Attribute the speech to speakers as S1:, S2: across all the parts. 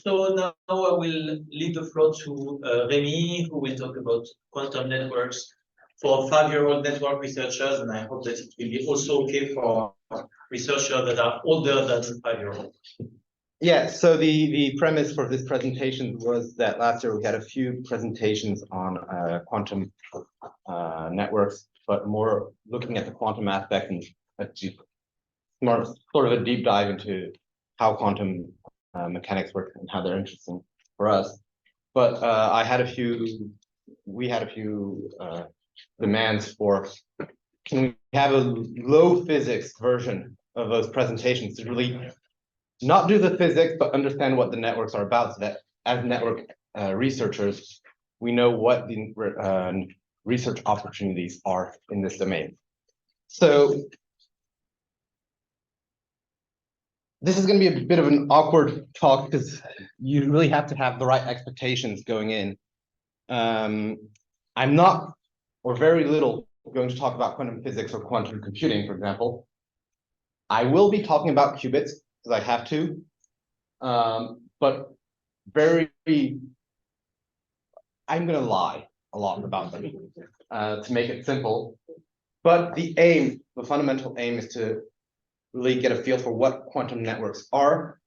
S1: So now I will leave the floor to Rémi, who will talk about quantum networks for 5-year-old network researchers, and I hope that it will be also okay for researchers that are older than 5-year-old.
S2: Yeah, so the premise for this presentation was that last year we had a few presentations on quantum networks, but more looking at the quantum aspect and sort of a deep dive into how quantum mechanics work and how they're interesting for us. But we had a few demands for, can we have a low physics version of those presentations to really not do the physics, but understand what the networks are about, so that as network researchers, we know what the research opportunities are in this domain. So this is going to be a bit of an awkward talk because you really have to have the right expectations going in. I'm not, or very little, going to talk about quantum physics or quantum computing, for example. I will be talking about qubits because I have to, but I'm going to lie a lot about them to make it simple. But the fundamental aim is to really get a feel for what quantum networks are,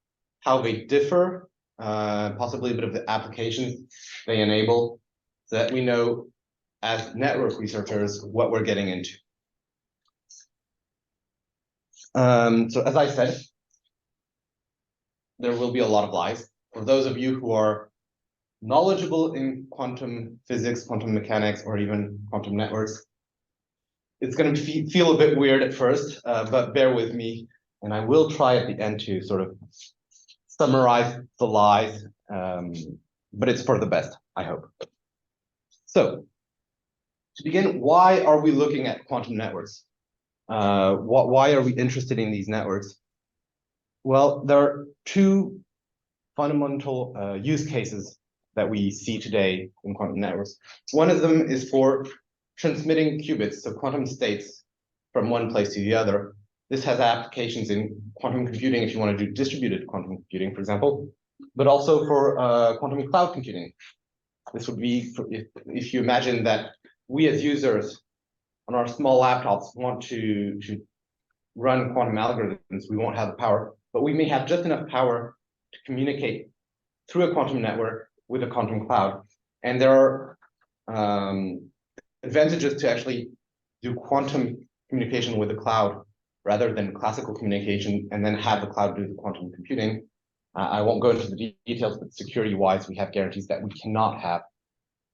S2: how they differ, possibly a bit of the applications they enable, so that we know as network researchers what we're getting into. So as I said, there will be a lot of lies. For those of you who are knowledgeable in quantum physics, quantum mechanics, or even quantum networks, it's going to feel a bit weird at first, but bear with me, and I will try at the end to sort of summarize the lies, but it's for the best, I hope. So, to begin, why are we looking at quantum networks? Why are we interested in these networks? Well, there are two fundamental use cases that we see today in quantum networks. One of them is for transmitting qubits, so quantum states, from one place to the other. This has applications in quantum computing if you want to do distributed quantum computing, for example, but also for quantum cloud computing. This would be if you imagine that we as users on our small laptops want to run quantum algorithms, we won't have the power, but we may have just enough power to communicate through a quantum network with a quantum cloud. And there are advantages to actually do quantum communication with the cloud rather than classical communication and then have the cloud do the quantum computing. I won't go into the details, but security-wise, we have guarantees that we cannot have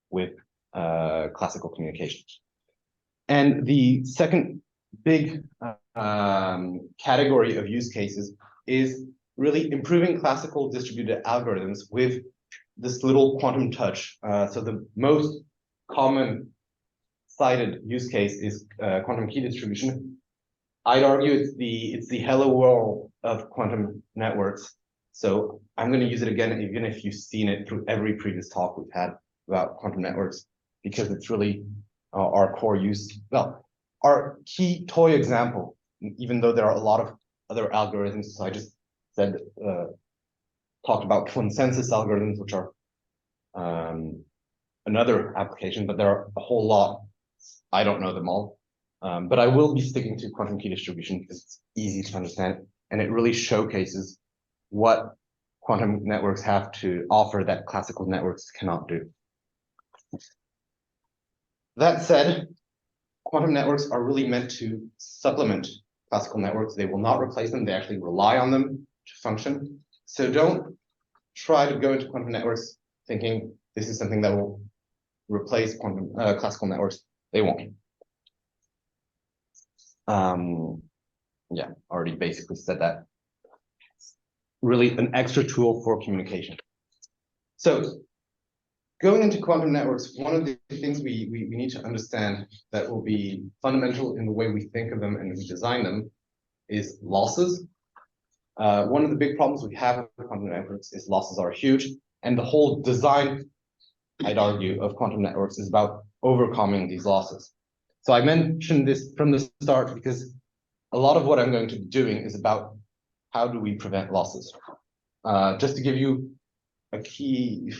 S2: with classical communication. And the second big category of use cases is really improving classical distributed algorithms with this little quantum touch. So the most common cited use case is quantum key distribution. I'd argue it's the hello world of quantum networks. So I'm going to use it again, even if you've seen it through every previous talk we've had about quantum networks, because it's really our core use. Well, our key toy example, even though there are a lot of other algorithms. So I just said, talked about consensus algorithms, which are another application, but there are a whole lot. I don't know them all, but I will be sticking to quantum key distribution because it's easy to understand, and it really showcases what quantum networks have to offer that classical networks cannot do. That said, quantum networks are really meant to supplement classical networks. They will not replace them. They actually rely on them to function. So don't try to go into quantum networks thinking this is something that will replace quantum classical networks. They won't. Yeah, already basically said that. Really an extra tool for communication. So going into quantum networks, one of the things we need to understand that will be fundamental in the way we think of them and we design them is losses. One of the big problems we have with quantum networks is losses are huge, and the whole design, I'd argue, of quantum networks is about overcoming these losses. So I mentioned this from the start because a lot of what I'm going to be doing is about how do we prevent losses. just to give you a key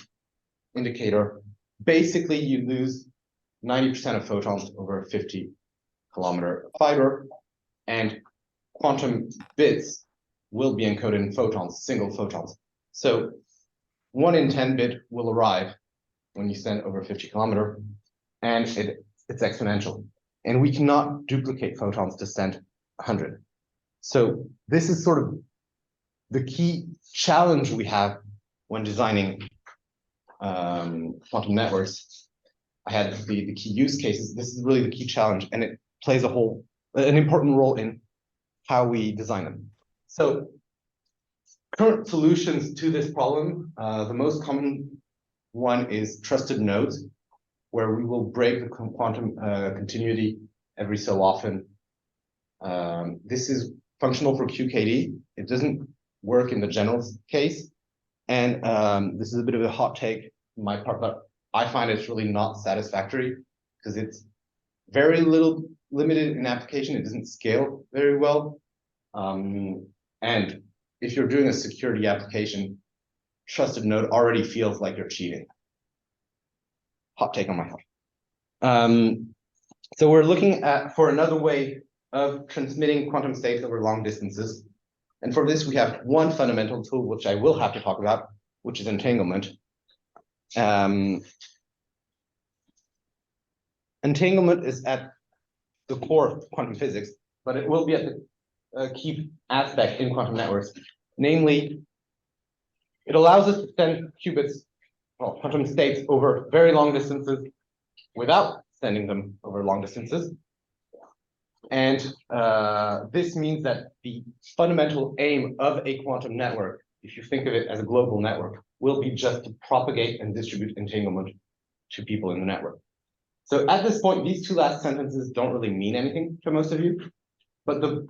S2: indicator, basically you lose 90% of photons over a 50-kilometer fiber, and quantum bits will be encoded in photons, single photons. So 1 in 10 bit will arrive when you send over 50-kilometer, and it's exponential. And we cannot duplicate photons to send 100. So this is sort of the key challenge we have when designing quantum networks. I had the key use cases. This is really the key challenge, and it plays an important role in how we design them. So current solutions to this problem, the most common one is trusted nodes, where we will break the quantum continuity every so often. This is functional for QKD. It doesn't work in the general case. And this is a bit of a hot take on my part, but I find it's really not satisfactory because it's very limited in application. It doesn't scale very well. And if you're doing a security application, trusted node already feels like you're cheating. Hot take on my part. So we're looking for another way of transmitting quantum states over long distances. And for this, we have one fundamental tool, which I will have to talk about, which is entanglement. Entanglement is at the core of quantum physics, but it will be at the key aspect in quantum networks. Namely, it allows us to send qubits, well, quantum states over very long distances without sending them over long distances. And this means that the fundamental aim of a quantum network, if you think of it as a global network, will be just to propagate and distribute entanglement to people in the network. So at this point, these two last sentences don't really mean anything to most of you, but the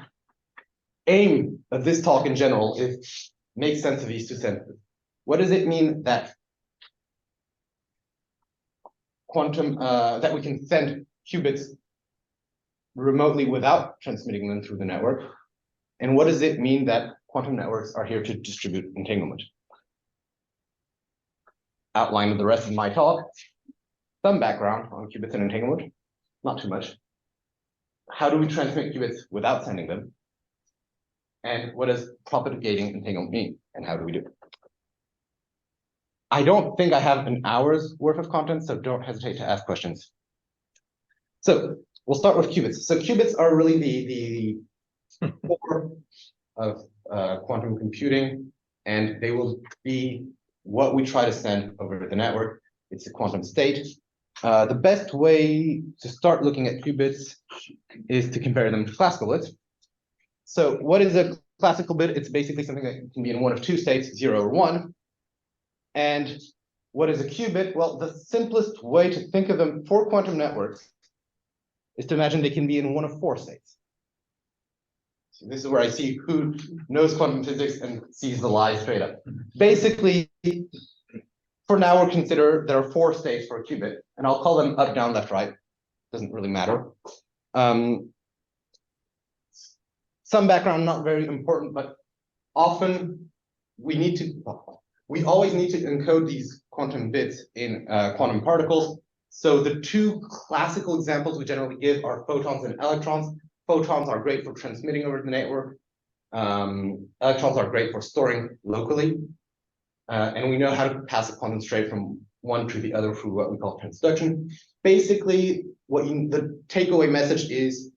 S2: aim of this talk in general is make sense of these two sentences. What does it mean that that we can send qubits remotely without transmitting them through the network? And what does it mean that quantum networks are here to distribute entanglement? Outline of the rest of my talk. Some background on qubits and entanglement, not too much. How do we transmit qubits without sending them? And what does propagating entanglement mean? And how do we do it? I don't think I have an hour's worth of content, so don't hesitate to ask questions. So we'll start with qubits. So qubits are really the core of quantum computing, and they will be what we try to send over the network. It's a quantum state. The best way to start looking at qubits is to compare them to classical bits. So what is a classical bit? It's basically something that can be in one of two states, 0 or 1. And what is a qubit? Well, the simplest way to think of them for quantum networks is to imagine they can be in one of 4 states. So this is where I see who knows quantum physics and sees the lie straight up. Basically, for now, we'll consider there are 4 states for a qubit, and I'll call them up, down, left, right. Doesn't really matter. Some background, not very important, but often we always need to encode these quantum bits in quantum particles. So the 2 classical examples we generally give are photons and electrons. Photons are great for transmitting over the network. Electrons are great for storing locally. And we know how to pass a quantum straight from one to the other through what we call transduction. Basically, the takeaway message is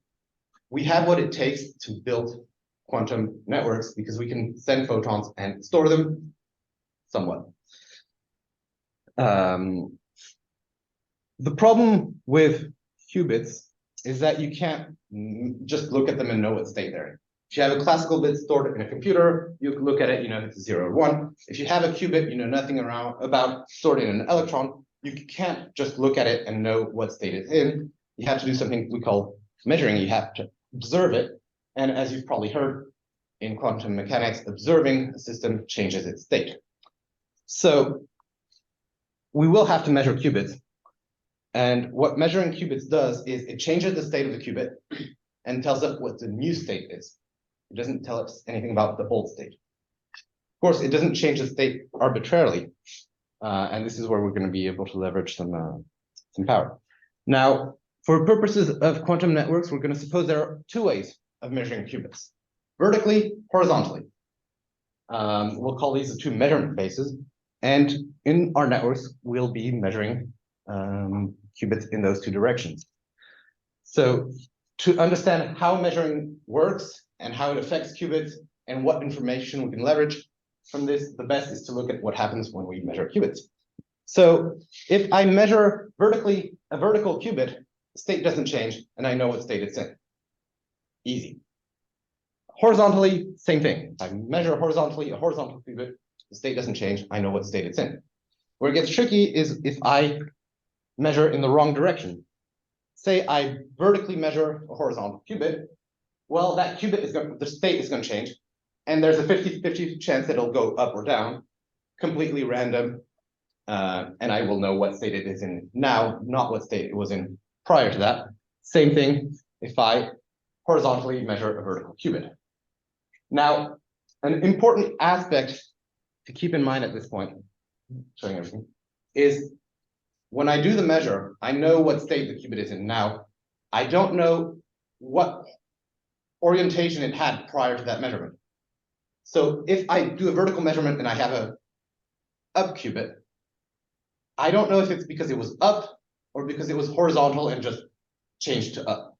S2: we have what it takes to build quantum networks because we can send photons and store them somewhat. The problem with qubits is that you can't just look at them and know what state they're in. If you have a classical bit stored in a computer, you can look at it, you know if it's 0 or 1. If you have a qubit, you know nothing about stored in an electron, you can't just look at it and know what state it's in. You have to do something we call measuring. You have to observe it. And as you've probably heard in quantum mechanics, observing a system changes its state. So we will have to measure qubits. And what measuring qubits does is it changes the state of the qubit and tells us what the new state is. It doesn't tell us anything about the old state. course, it doesn't change the state arbitrarily. And this is where we're going to be able to leverage some power. Now, for purposes of quantum networks, we're going to suppose there are two ways of measuring qubits: vertically, horizontally. We'll call these the two measurement bases. And in our networks, we'll be measuring qubits in those two directions. So to understand how measuring works and how it affects qubits and what information we can leverage from this, the best is to look at what happens when we measure qubits. So if I measure vertically a vertical qubit, the state doesn't change, and I know what state it's in. Easy. Horizontally, same thing. If I measure horizontally a horizontal qubit, the state doesn't change, I know what state it's in. Where it gets tricky is if I measure in the wrong direction. Say I vertically measure a horizontal qubit, well, that qubit is the state is going to change, and there's a 50-50 chance that it'll go up or down, completely random, and I will know what state it is in now, not what state it was in prior to that. Same thing if I horizontally measure a vertical qubit. Now, an important aspect to keep in mind at this point, showing everything, is when I do the measure, I know what state the qubit is in now. I don't know what orientation it had prior to that measurement. So if I do a vertical measurement and I have a up qubit, I don't know if it's because it was up or because it was horizontal and just changed to up.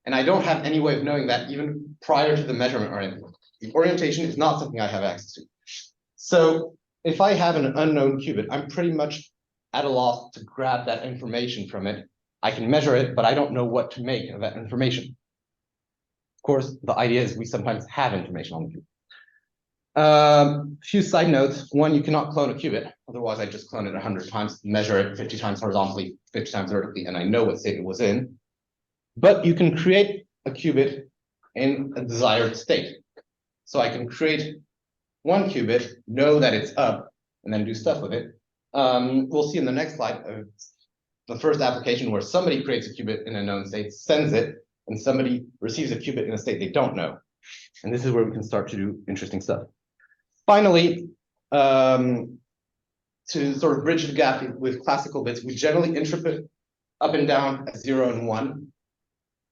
S2: And I don't have any way of knowing that even prior to the measurement or anything. The orientation is not something I have access to. So if I have an unknown qubit, I'm pretty much at a loss to grab that information from it. I can measure it, but I don't know what to make of that information. Of course, the idea is we sometimes have information on the qubit. Few side notes. One, you cannot clone a qubit. Otherwise, I just clone it 100 times, measure it 50 times horizontally, 50 times vertically, and I know what state it was in. But you can create a qubit in a desired state. So I can create one qubit, know that it's up, and then do stuff with it. We'll see in the next slide the first application where somebody creates a qubit in a known state, sends it, and somebody receives a qubit in a state they don't know. And this is where we can start to do interesting stuff. Finally, to sort of bridge the gap with classical bits, we generally interpret up and down as 0 and 1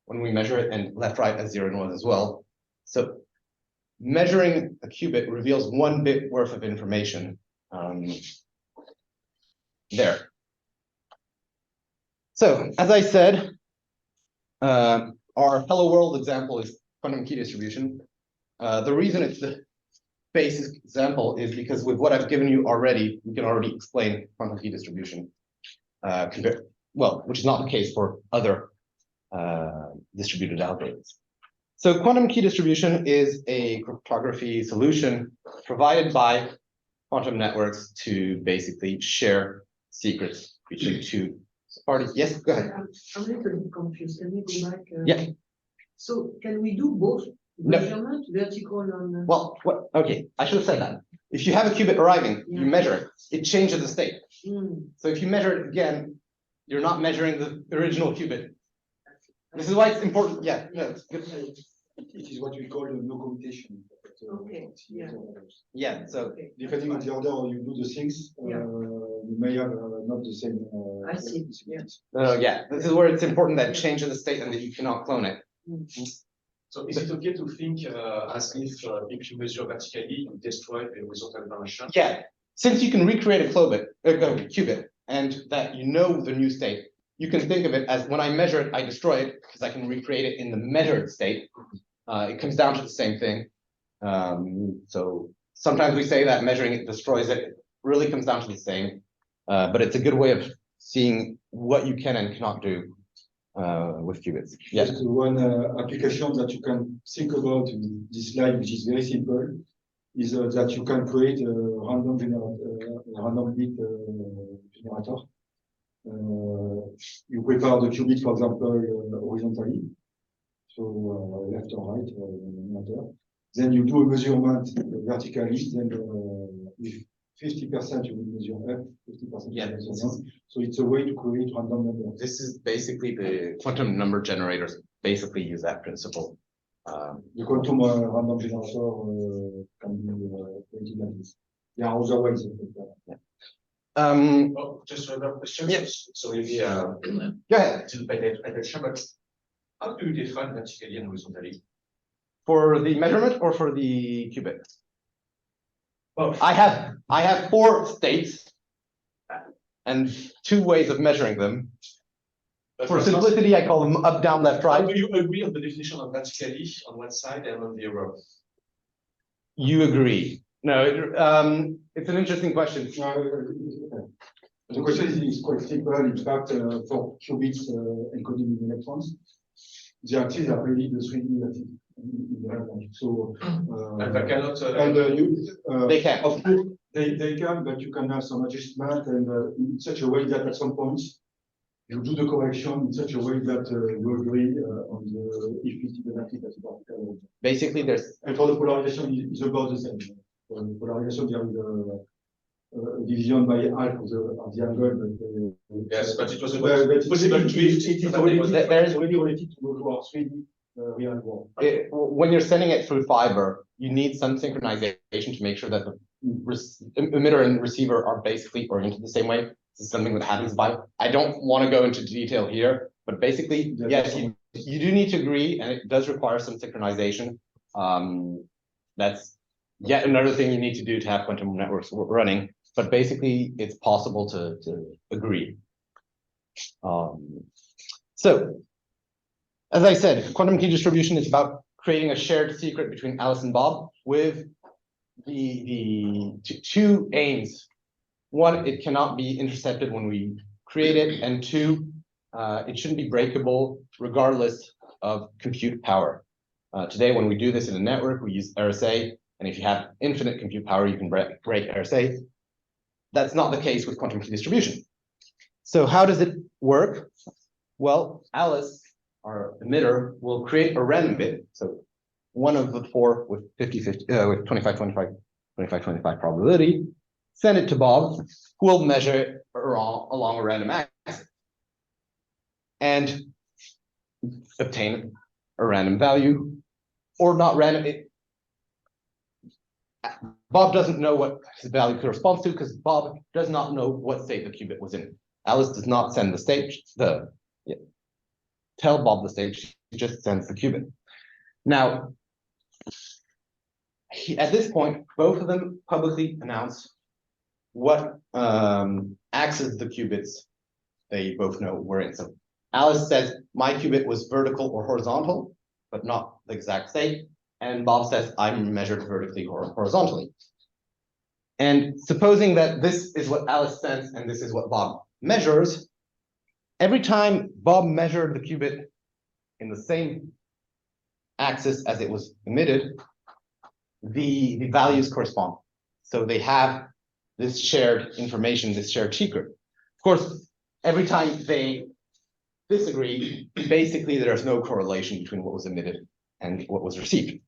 S2: when we measure it, and left, right as 0 and 1 as well. So measuring a qubit reveals 1 bit worth of information there. So as I said, our hello world example is quantum key distribution. The reason it's the basic example is because with what I've given you already, we can already explain quantum key distribution, which is not the case for other distributed algorithms. So quantum key distribution is a cryptography solution provided by quantum networks to basically share secrets between two parties. Yes, go ahead.
S3: I'm a little bit confused. Can we go back?
S2: Yeah.
S3: So can we do both?
S2: No.
S3: Measurement, vertical and...
S2: Well, okay, I should have said that. If you have a qubit arriving, you measure it, it changes the state. So if you measure it again, you're not measuring the original qubit. This is why it's important. Yeah, no, it's good.
S4: It is what we call no commutation.
S3: Okay, yeah.
S2: Yeah, so
S4: depending on the order you do the things, you may have not the same.
S3: I see. Yeah.
S2: Yeah, this is where it's important that change of the state and that you cannot clone it.
S5: So is it okay to think as if you measure vertically, you destroy the horizontal dimension?
S2: Yeah, since you can recreate a qubit, and that you know the new state, you can think of it as when I measure it, I destroy it because I can recreate it in the measured state. It comes down to the same thing. So sometimes we say that measuring it destroys it. It really comes down to the same. But it's a good way of seeing what you can and cannot do with qubits. Yes.
S4: Just one application that you can think about in this slide, which is very simple, is that you can create a random bit generator. You prepare the qubit, for example, horizontally, so left or right, no matter. Then you do a measurement vertically. Then with 50% you will measure up, 50%
S2: Yeah,
S4: so it's a way to create random numbers.
S2: This is basically the quantum number generators basically use that principle.
S4: The quantum random generator can be something like this. There are other ways of it.
S5: Oh, just another question.
S2: Yes.
S5: So maybe,
S2: Go ahead.
S5: to pay attention, but how do you define vertically and horizontally?
S2: For the measurement or for the qubit?
S5: Both.
S2: I have 4 states and 2 ways of measuring them.
S5: But
S2: For
S5: instance,
S2: simplicity, I call them up, down, left,
S5: how
S2: right.
S5: do you agree on the definition of vertically on one side and on the other?
S2: You agree. No, it's an interesting question.
S4: The question is quite simple. In fact, for qubits encoded in electrons, the axes are really the 3D axis in the range. So,
S5: And they cannot.
S2: They can.
S4: Of course, they can, but you can have some adjustment and in such a way that at some points you do the correction in such a way that you agree on the if it is an axis at a particular.
S2: Basically, there's
S4: And for the polarization is about the same. For the polarization, there is a division by half of the angle, but
S5: Yes, but it was
S4: possible
S5: to
S4: it is already related to our 3D real world.
S2: when you're sending it through fiber, you need some synchronization to make sure that the emitter and receiver are basically oriented the same way. This is something that happens by. I don't want to go into detail here, but basically, yes, you do need to agree, and it does require some synchronization. That's yet another thing you need to do to have quantum networks running. But basically, it's possible to agree. So, as I said, quantum key distribution is about creating a shared secret between Alice and Bob with the 2 aims. 1, it cannot be intercepted when we create it, and 2, it shouldn't be breakable regardless of compute power. Today, when we do this in a network, we use RSA, and if you have infinite compute power, you can break RSA. That's not the case with quantum key distribution. So how does it work? Well, Alice, our emitter, will create a random bit. So one of the 4 with 50-50, with 25-25 probability, send it to Bob, who will measure it along a random axis and obtain a random value, or not random. Bob doesn't know what his value corresponds to because Bob does not know what state the qubit was in. Alice does not send the state, tell Bob the state, she just sends the qubit. Now, at this point, both of them publicly announce what axis the qubits they both know we're in. So Alice says, my qubit was vertical or horizontal, but not the exact state. And Bob says, I'm measured vertically or horizontally. And supposing that this is what Alice sends and this is what Bob measures, every time Bob measured the qubit in the same axis as it was emitted, the values correspond. So they have this shared information, this shared secret. Of course, every time they disagree, basically there's no correlation between what was emitted and what was received.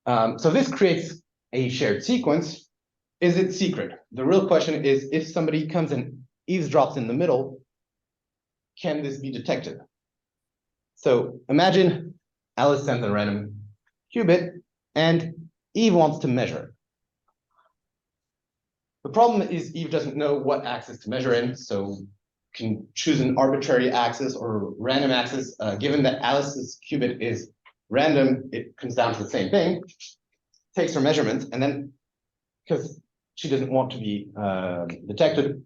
S2: So this creates a shared sequence. Is it secret? The real question is, if somebody comes and eavesdrops in the middle, can this be detected? So imagine Alice sends a random qubit and Eve wants to measure. The problem is Eve doesn't know what axis to measure in, so can choose an arbitrary axis or random axis. Given that Alice's qubit is random, it comes down to the same thing, takes her measurements, and then, because she doesn't want to be detected,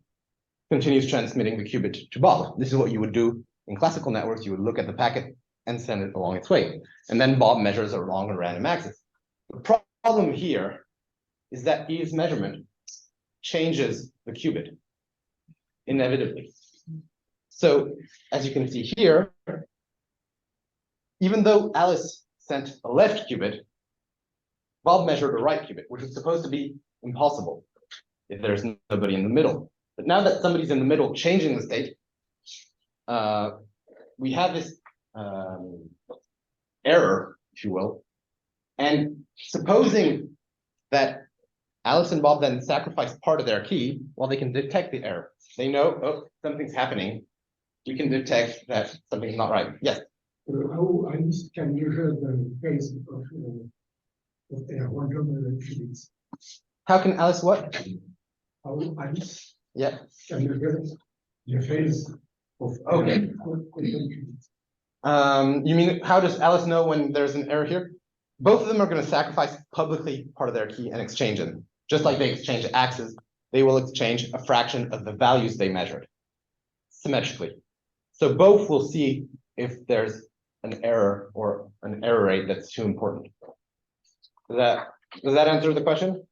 S2: continues transmitting the qubit to Bob. This is what you would do in classical networks. You would look at the packet and send it along its way. And then Bob measures along a random axis. The problem here is that Eve's measurement changes the qubit inevitably. So as you can see here, even though Alice sent a left qubit, Bob measured a right qubit, which is supposed to be impossible if there's nobody in the middle. But now that somebody's in the middle changing the state, we have this error, if you will. And supposing that Alice and Bob then sacrifice part of their key, well, they can detect the error. They know, oh, something's happening. We can detect that something's not right. Yes.
S6: How Alice can measure the phase of quantum qubits?
S2: How can Alice what?
S6: How Alice
S2: Yeah.
S6: can reverse the phase of.
S2: Okay. You mean, how does Alice know when there's an error here? Both of them are going to sacrifice publicly part of their key and exchange it. Just like they exchange axes, they will exchange a fraction of the values they measured symmetrically. So both will see if there's an error or an error rate that's too important. Does that answer the question?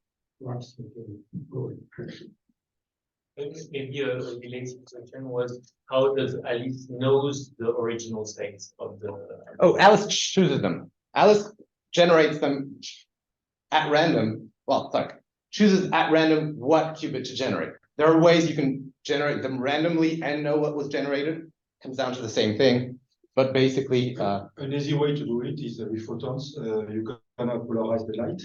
S1: Maybe a related question was, how does Alice knows the original state of the?
S2: Oh, Alice chooses them. Alice generates them at random. Well, sorry, chooses at random what qubit to generate. There are ways you can generate them randomly and know what was generated. Comes down to the same thing, but basically,
S4: An easy way to do it is with photons. You can polarize the light,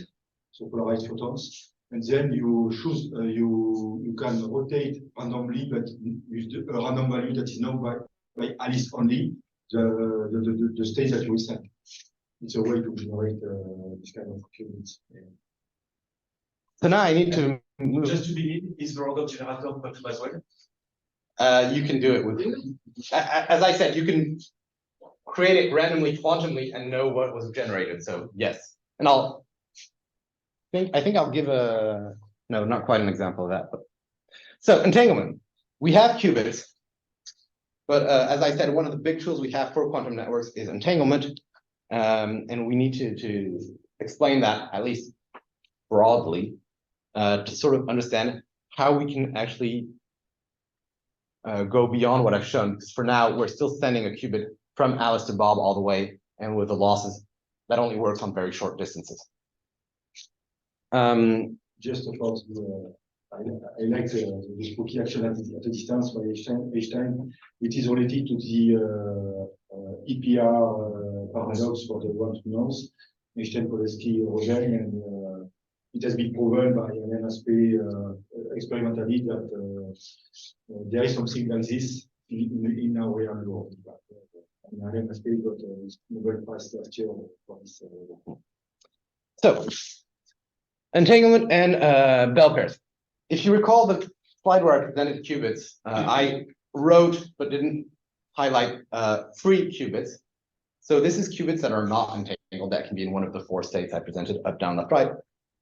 S4: so polarized photons, and then you choose. You can rotate randomly, but with a random value that is known by Alice only. The state that you will send. It's a way to generate this kind of qubits.
S2: so now I need to move.
S5: Just to begin, is the random generator quantum as well?
S2: You can do it with, as I said, you can create it randomly, quantumly, and know what was generated. So yes, and I think I'll give no, not quite an example of that. But so entanglement, we have qubits, but as I said, one of the big tools we have for quantum networks is entanglement, and we need to explain that at least broadly to sort of understand how we can actually go beyond what I've shown, because for now we're still sending a qubit from Alice to Bob all the way, and with the losses, that only works on very short distances.
S4: Just about I like the spooky action at a distance by Einstein. It is related to the EPR paradox for the one who knows, Einstein, Podolsky, Rosen, and it has been proven by NSP experimentally that there is something like this in our real world. NSP got a Nobel Prize last year for this.
S2: So, entanglement and bell pairs. If you recall the slide where I presented qubits, I wrote but didn't highlight 3 qubits. So this is qubits that are not entangled. That can be in one of the 4 states I presented, up, down, left, right.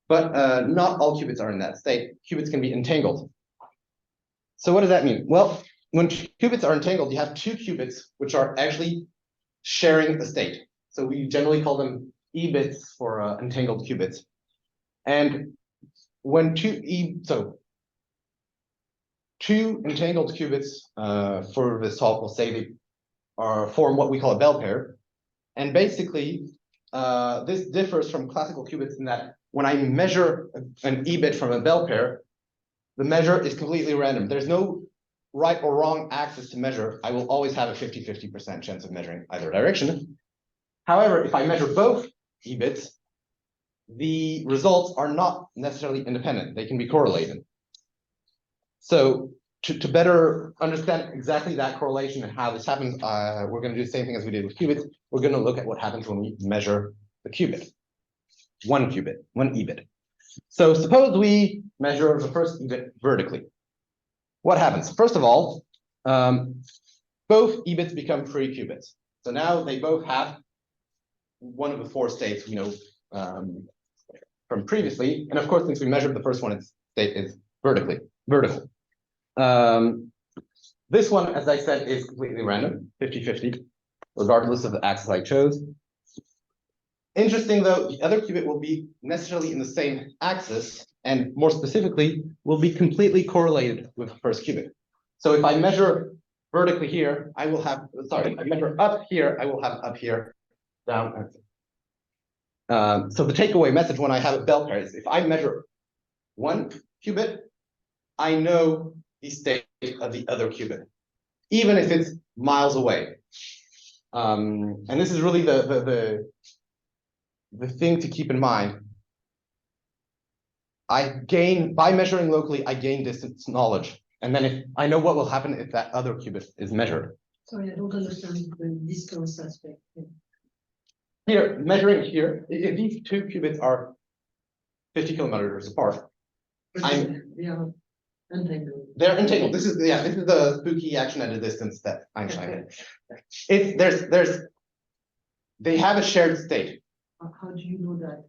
S2: But not all qubits are in that state. Qubits can be entangled. So what does that mean? Well, when qubits are entangled, you have 2 qubits which are actually sharing a state. So we generally call them E-bits for entangled qubits. And when two entangled qubits for this talk, we'll say they form what we call a bell pair. And basically, this differs from classical qubits in that when I measure an E-bit from a bell pair, the measure is completely random. There's no right or wrong axis to measure. I will always have a 50-50% chance of measuring either direction. However, if I measure both E-bits, the results are not necessarily independent. They can be correlated. So to better understand exactly that correlation and how this happens, we're going to do the same thing as we did with qubits. We're going to look at what happens when we measure the qubit. One qubit, one E-bit. So suppose we measure the first E-bit vertically. What happens? First of all, both E-bits become free qubits. So now they both have one of the 4 states we know from previously. And of course, since we measured the first one, its state is vertical. This one, as I said, is completely random, 50-50, regardless of the axis I chose. Interesting though, the other qubit will be necessarily in the same axis, and more specifically, will be completely correlated with the first qubit. So if I measure vertically here, I will have, sorry, if I measure up here, I will have up here, down. So the takeaway message when I have a bell pair is if I measure one qubit, I know the state of the other qubit, even if it's miles away. And this is really the thing to keep in mind. I gain, by measuring locally, I gain distance knowledge. And then if I know what will happen if that other qubit is measured.
S3: Sorry, I don't understand the distance aspect.
S2: Here, measuring here, if these 2 qubits are 50 kilometers apart,
S3: They are entangled.
S2: They're entangled. This is the spooky action at a distance that Einstein did. They have a shared state.
S3: How do you know that?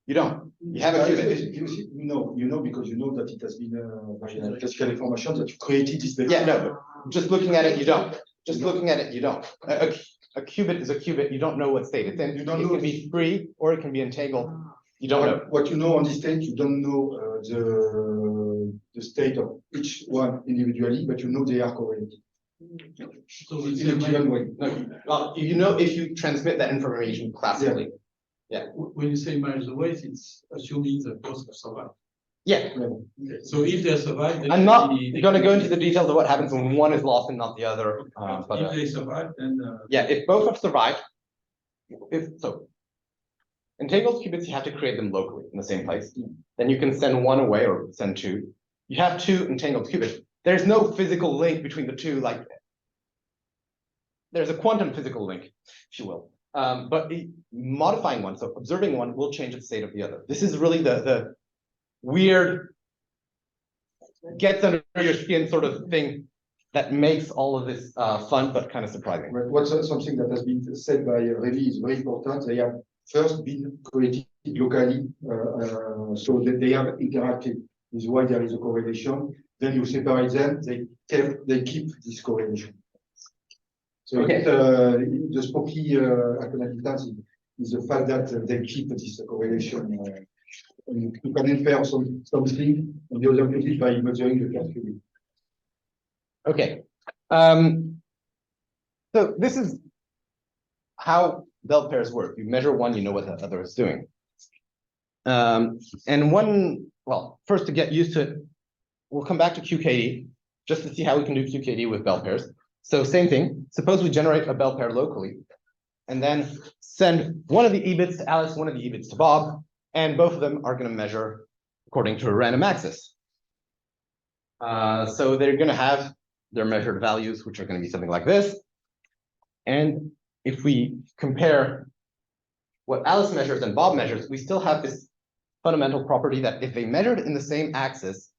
S2: You don't. You have a qubit.
S4: You know because you know that it has been classical information that you created this data.
S2: Yeah, no, but just looking at it, you don't. Just looking at it, you don't. A qubit is a qubit. You don't know what state it's in.
S4: You don't
S2: it
S4: know.
S2: Can be free or it can be entangled.
S3: Ah,
S2: You don't know.
S4: What you know on this state, you don't know the state of each one individually, but you know they are correlated.
S6: So
S4: In a given way.
S2: No, well, you know if you transmit that information classically.
S6: when you say manage the weight, it's assuming the both have survived.
S2: Yeah,
S6: Okay. So if they survive, then
S2: I'm not
S6: they
S2: going to go
S6: can-
S2: into the details of what happens when one is lost and not the other. But
S6: If they survive, then
S2: yeah, if both have survived, entangled qubits, you have to create them locally in the same place. Then you can send one away or send two. You have two entangled qubits. There's no physical link between the two, like there's a quantum physical link, if you will. But modifying one, so observing one will change the state of the other. This is really the weird, gets under your skin sort of thing that makes all of this fun, but kind of surprising.
S4: But what's something that has been said by Rémi is very important. They have first been created locally, so that they have interacted. This is why there is a correlation. Then you separate them, they keep this correlation. So
S2: Okay.
S4: the spooky academic is the fact that they keep this correlation. You can infer something on the other qubit by measuring the first qubit.
S2: Okay. So this is how bell pairs work. You measure one, you know what the other is doing. And well, first to get used to it, we'll come back to QKD just to see how we can do QKD with bell pairs. So same thing, suppose we generate a bell pair locally and then send one of the E-bits to Alice, one of the E-bits to Bob, and both of them are going to measure according to a random axis. So they're going to have their measured values, which are going to be something like this. And if we compare what Alice measures and Bob measures, we still have this fundamental property that if they measured in the same axis,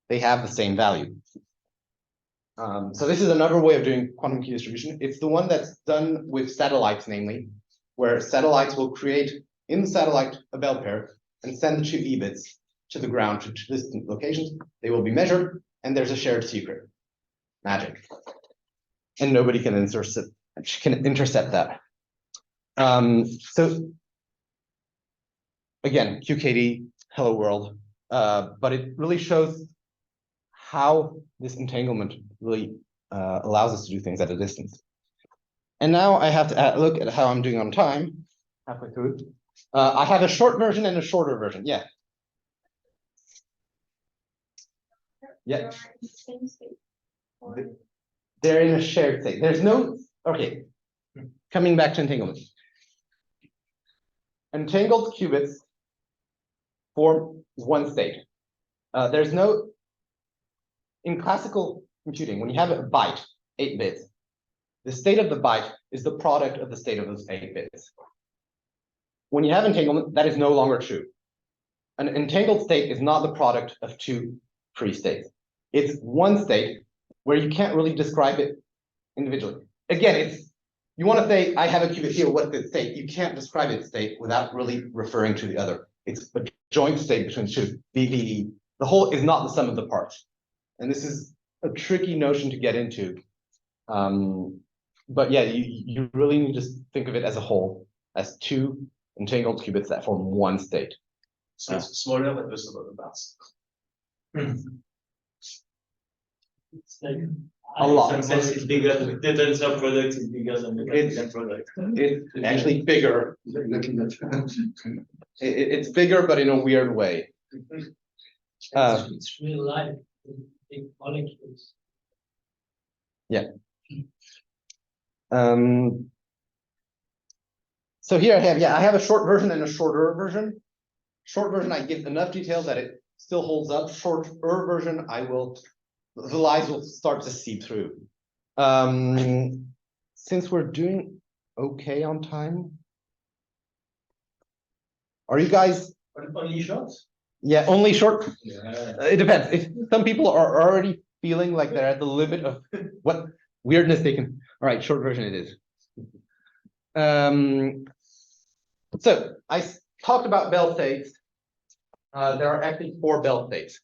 S2: they have the same value. So this is another way of doing quantum key distribution. It's the one that's done with satellites, namely, where satellites will create in the satellite a bell pair and send the two E-bits to the ground to distant locations. They will be measured, and there's a shared secret. Magic. And nobody can intercept that. So again, QKD, hello world. But it really shows how this entanglement really allows us to do things at a distance. And now I have to look at how I'm doing on time, halfway through. I have a short version and a shorter version, yeah. Yeah. They're in a shared state. There's no, okay, coming back to entanglement. Entangled qubits form one state. There's no, in classical computing, when you have a byte, 8 bits, the state of the byte is the product of the state of those 8 bits. When you have entanglement, that is no longer true. An entangled state is not the product of two free states. It's one state where you can't really describe it individually. Again, you want to say, I have a qubit here, what's its state? You can't describe its state without really referring to the other. It's a joint state between two. The whole is not the sum of the parts. And this is a tricky notion to get into. But yeah, you really need to think of it as a whole, as two entangled qubits that form one state.
S5: So it's smaller than the sum of the parts.
S1: It's like,
S2: A lot.
S1: in some sense, it's bigger, the tensor product is bigger than the Cartesian product.
S2: It's actually bigger.
S4: Exactly that.
S2: It's bigger, but in a weird way.
S3: It's real life, big molecules.
S2: So here I have a short version and a shorter version. Short version, I give enough detail that it still holds up. Shorter version, the lies will start to seep through. Since we're doing okay on time, are you guys?
S1: Only short?
S2: Yeah, only short. It depends. If some people are already feeling like they're at the limit of what weirdness they can. All right, short version it is. So talked about bell states. There are actually 4 bell states.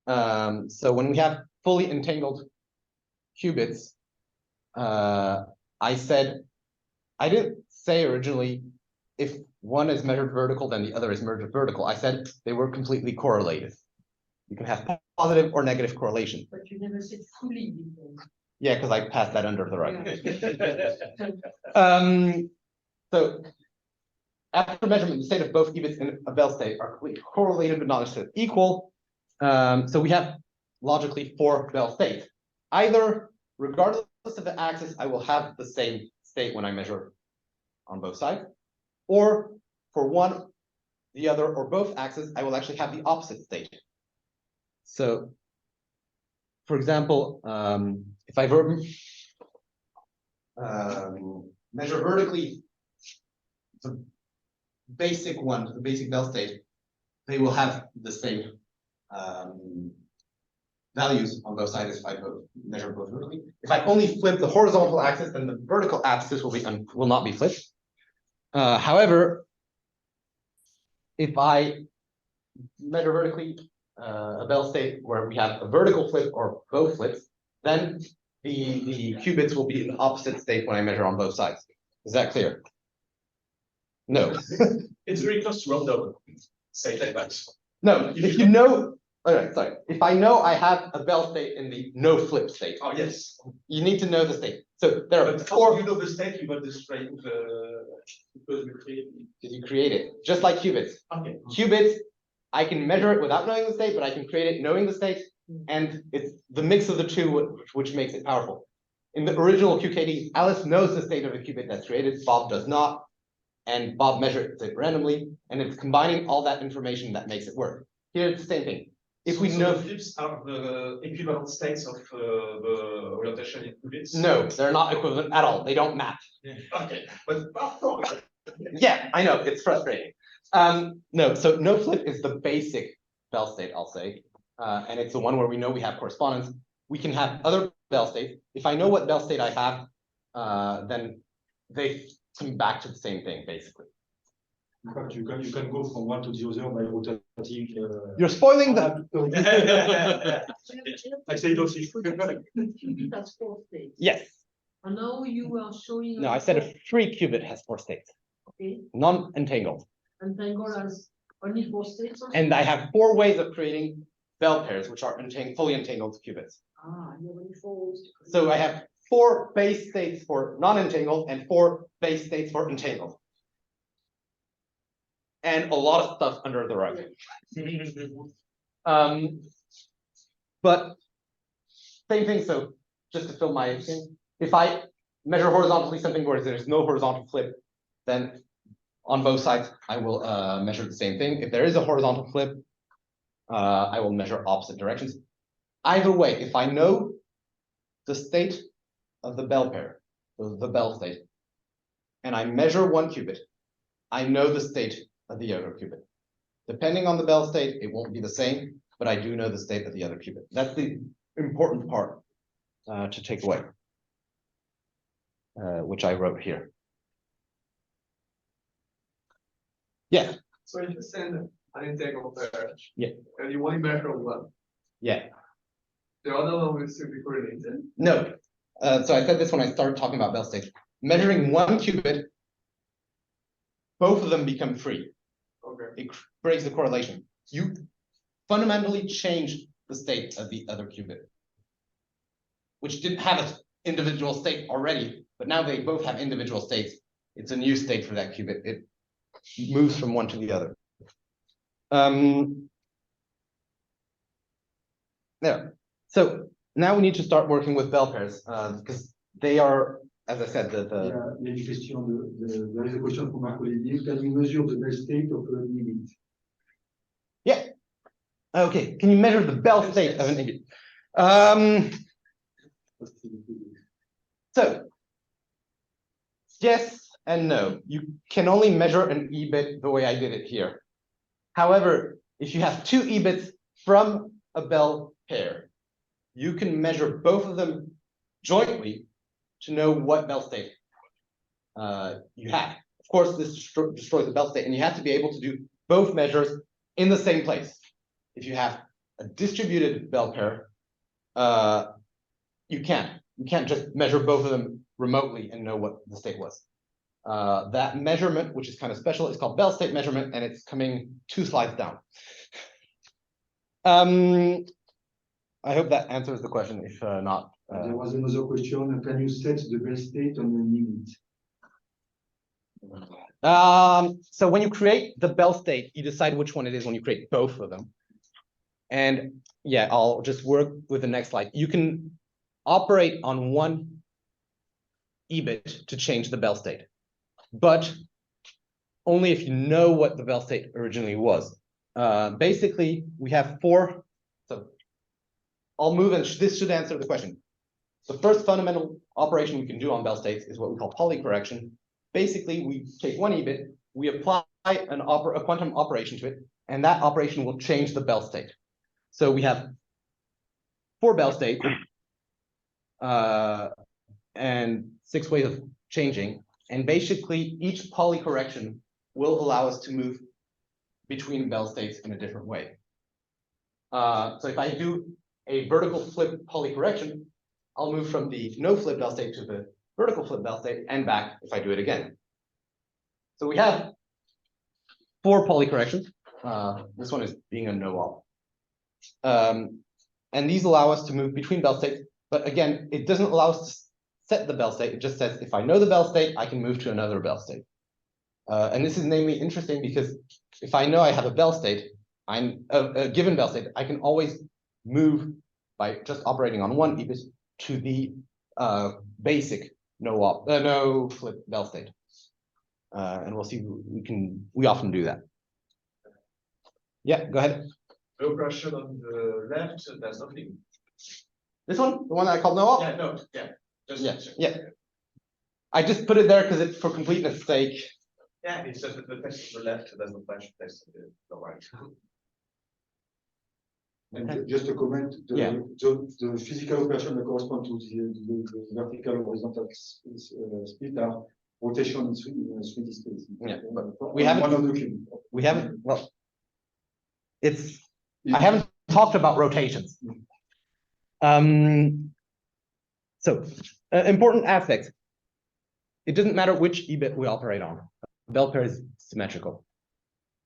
S2: So when we have fully entangled qubits, I didn't say originally if one is measured vertical, then the other is measured vertical. I said they were completely correlated. You can have positive or negative correlation.
S3: But you never said fully before.
S2: Yeah, because I passed that under the rug. So after measurement, the state of both qubits in a bell state are completely correlated but not necessarily equal. So we have logically 4 bell states. Either, regardless of the axis, I will have the same state when I measure on both sides, or for one, the other, or both axes, I will actually have the opposite state. So, for example, if I measure vertically the basic bell state, they will have the same values on both sides if I measure both vertically. If I only flip the horizontal axis, then the vertical axis will not be flipped. However, if I measure vertically a bell state where we have a vertical flip or both flips, then the qubits will be in the opposite state when I measure on both sides. Is that clear? No.
S5: It's very close to random. Say like that.
S2: No, if you know, sorry. If I know I have a bell state in the no flip state,
S5: Oh, yes.
S2: you need to know the state. So there are
S5: But
S2: 4.
S5: you know the state, you got the straight, because we created it.
S2: Because you create it, just like qubits.
S5: Okay.
S2: Qubits, I can measure it without knowing the state, but I can create it knowing the state, and it's the mix of the two which makes it powerful. In the original QKD, Alice knows the state of a qubit that's created, Bob does not, and Bob measures it randomly, and it's combining all that information that makes it work. Here it's the same thing. If we know
S5: the flips are the equivalent states of the orientation in qubits.
S2: no, they're not equivalent at all. They don't map.
S5: Okay, but
S2: Yeah, I know, it's frustrating. No, so no flip is the basic bell state, I'll say. And it's the one where we know we have correspondence. We can have other bell states. If I know what bell state I have, then they come back to the same thing, basically.
S4: In fact, you can go from one to the other by rotating.
S2: You're spoiling the.
S4: I say it also.
S3: Qubit has 4 states.
S2: Yes.
S3: And now you are showing.
S2: No, I said a free qubit has 4 states,
S3: Okay,
S2: non-entangled.
S3: entangled has only 4 states. Also?
S2: And I have 4 ways of creating bell pairs, which are fully entangled qubits.
S3: You have only 4 ways to create.
S2: So I have 4 base states for non-entangled and 4 base states for entangled. And a lot of stuff under the rug. But same thing, so just to fill my thing, if I measure horizontally something where there's no horizontal flip, then on both sides, I will measure the same thing. If there is a horizontal flip, I will measure opposite directions. Either way, if I know the state of the bell pair, the bell state, and I measure one qubit, I know the state of the other qubit. Depending on the bell state, it won't be the same, but I do know the state of the other qubit. That's the important part to take away, which I wrote here. Yeah.
S6: So if you send an entangled pair.
S2: Yeah.
S6: And you only measure one,
S2: Yeah.
S6: the other one will still be correlated.
S2: No. So I said this when I started talking about bell states. Measuring one qubit, both of them become free.
S6: Okay.
S2: It breaks the correlation. You fundamentally change the state of the other qubit, which didn't have an individual state already, but now they both have individual states. It's a new state for that qubit. It moves from one to the other. There. So now we need to start working with bell pairs because they are, as I said,
S4: Il y a une question there is a question from Marco Levy. Can you measure the bell state of a limit?
S2: Yeah. Okay. Can you measure the bell state of an ingot? So yes and no. You can only measure an E-bit the way I did it here. However, if you have two EBITs from a bell pair, you can measure both of them jointly to know what bell state you have. Of course, this destroys the bell state, and you have to be able to do both measures in the same place. If you have a distributed bell pair, you can't just measure both of them remotely and know what the state was. That measurement, which is kind of special, is called bell state measurement, and it's coming 2 slides down. I hope that answers the question. If not,
S4: There was another question. Can you set the bell state on the limit?
S2: so when you create the bell state, you decide which one it is when you create both of them. And yeah, I'll just work with the next slide. You can operate on one EBIT to change the bell state, but only if you know what the bell state originally was. Basically, we have 4. So I'll move, and this should answer the question. The first fundamental operation we can do on bell states is what we call polycorrection. Basically, we take one EBIT, we apply a quantum operation to it, and that operation will change the bell state. So we have 4 bell states and 6 ways of changing. And basically, each polycorrection will allow us to move between bell states in a different way. So if I do a vertical flip polycorrection, I'll move from the no flip bell state to the vertical flip bell state and back if I do it again. So we have 4 polycorrections. This one is being a no-op. And these allow us to move between bell states. But again, it doesn't allow us to set the bell state. It just says if I know the bell state, I can move to another bell state. And this is namely interesting because if I know I have a bell state, a given bell state, I can always move by just operating on one EBIT to the basic no flip bell state. And we'll see we often do that. Yeah, go ahead.
S5: No pressure on the left, there's nothing.
S2: This one, the one that I called no op?
S5: Yeah, no, yeah. Just
S2: Yeah. I just put it there because it's for completeness sake.
S5: Yeah, it's just that the text on the left, there's no flash text on the right.
S4: And just a comment, the physical operation that correspond to the vertical horizontal split are rotation in 3D space.
S2: Yeah, but we haven't, well, I haven't talked about rotations. So important aspects. It doesn't matter which EBIT we operate on. Bell pair is symmetrical.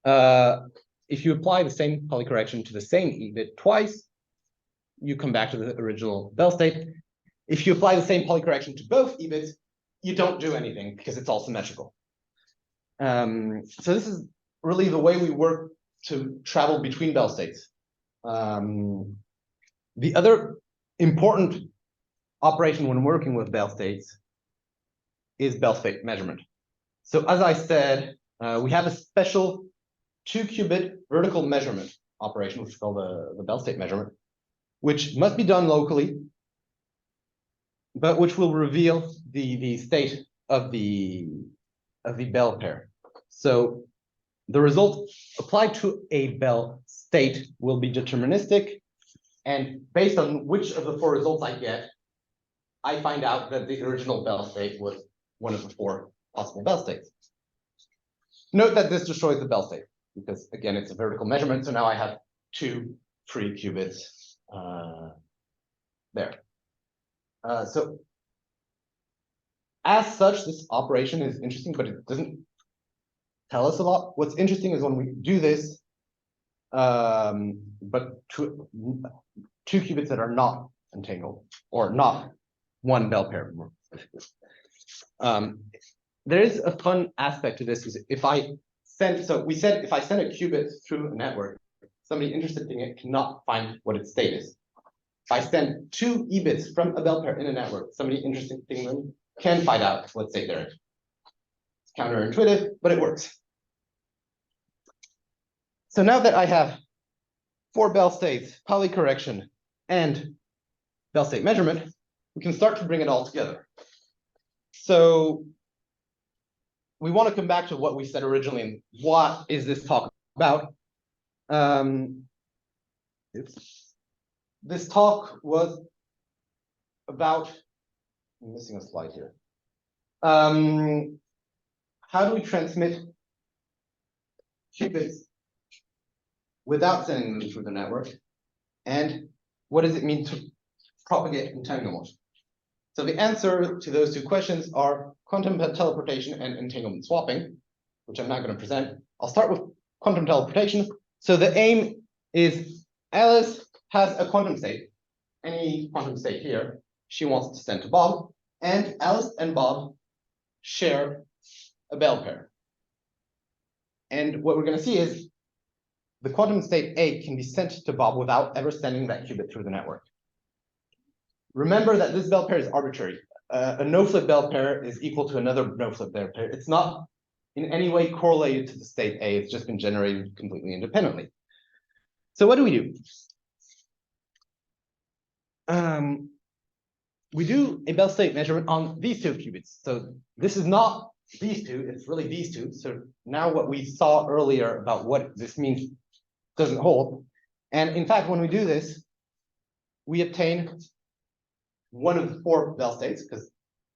S2: If you apply the same polycorrection to the same EBIT twice, you come back to the original bell state. If you apply the same polycorrection to both EBITs, you don't do anything because it's all symmetrical. So this is really the way we work to travel between bell states. The other important operation when working with bell states is bell state measurement. So as I said, we have a special 2-qubit vertical measurement operation, which is called the bell state measurement, which must be done locally, but which will reveal the state of the bell pair. So the result applied to a bell state will be deterministic, and based on which of the 4 results I get, I find out that the original bell state was one of the 4 possible bell states. Note that this destroys the bell state, because again, it's a vertical measurement, so now I have 2 free qubits there. So as such, this operation is interesting, but it doesn't tell us a lot. What's interesting is when we do this, but 2 qubits that are not entangled, or not one bell pair. There is a fun aspect to this, is if I send, so we said if I send a qubit through a network, somebody interested in it cannot find what its state is. If I send 2 EBITs from a bell pair in a network, somebody interested in them can find out what state they're in. It's counterintuitive, but it works. So now that I have 4 bell states, polycorrection, and bell state measurement, we can start to bring it all together. So we want to come back to what we said originally, and what is this talk about? This talk was about, I'm missing a slide here. How do we transmit qubits without sending them through the network? And what does it mean to propagate entanglement? So the answer to those two questions are quantum teleportation and entanglement swapping, which I'm not going to present. I'll start with quantum teleportation. So the aim is Alice has a quantum state, any quantum state here, she wants to send to Bob, and Alice and Bob share a bell pair. And what we're going to see is the quantum state A can be sent to Bob without ever sending that qubit through the network. Remember that this bell pair is arbitrary. A no-flip bell pair is equal to another no-flip bell pair. It's not in any way correlated to the state A. It's just been generated completely independently. So what do? We do a bell state measurement on these two qubits. So this is not these two, it's really these two. So now what we saw earlier about what this means doesn't hold. And in fact, when we do this, we obtain one of the 4 bell states, because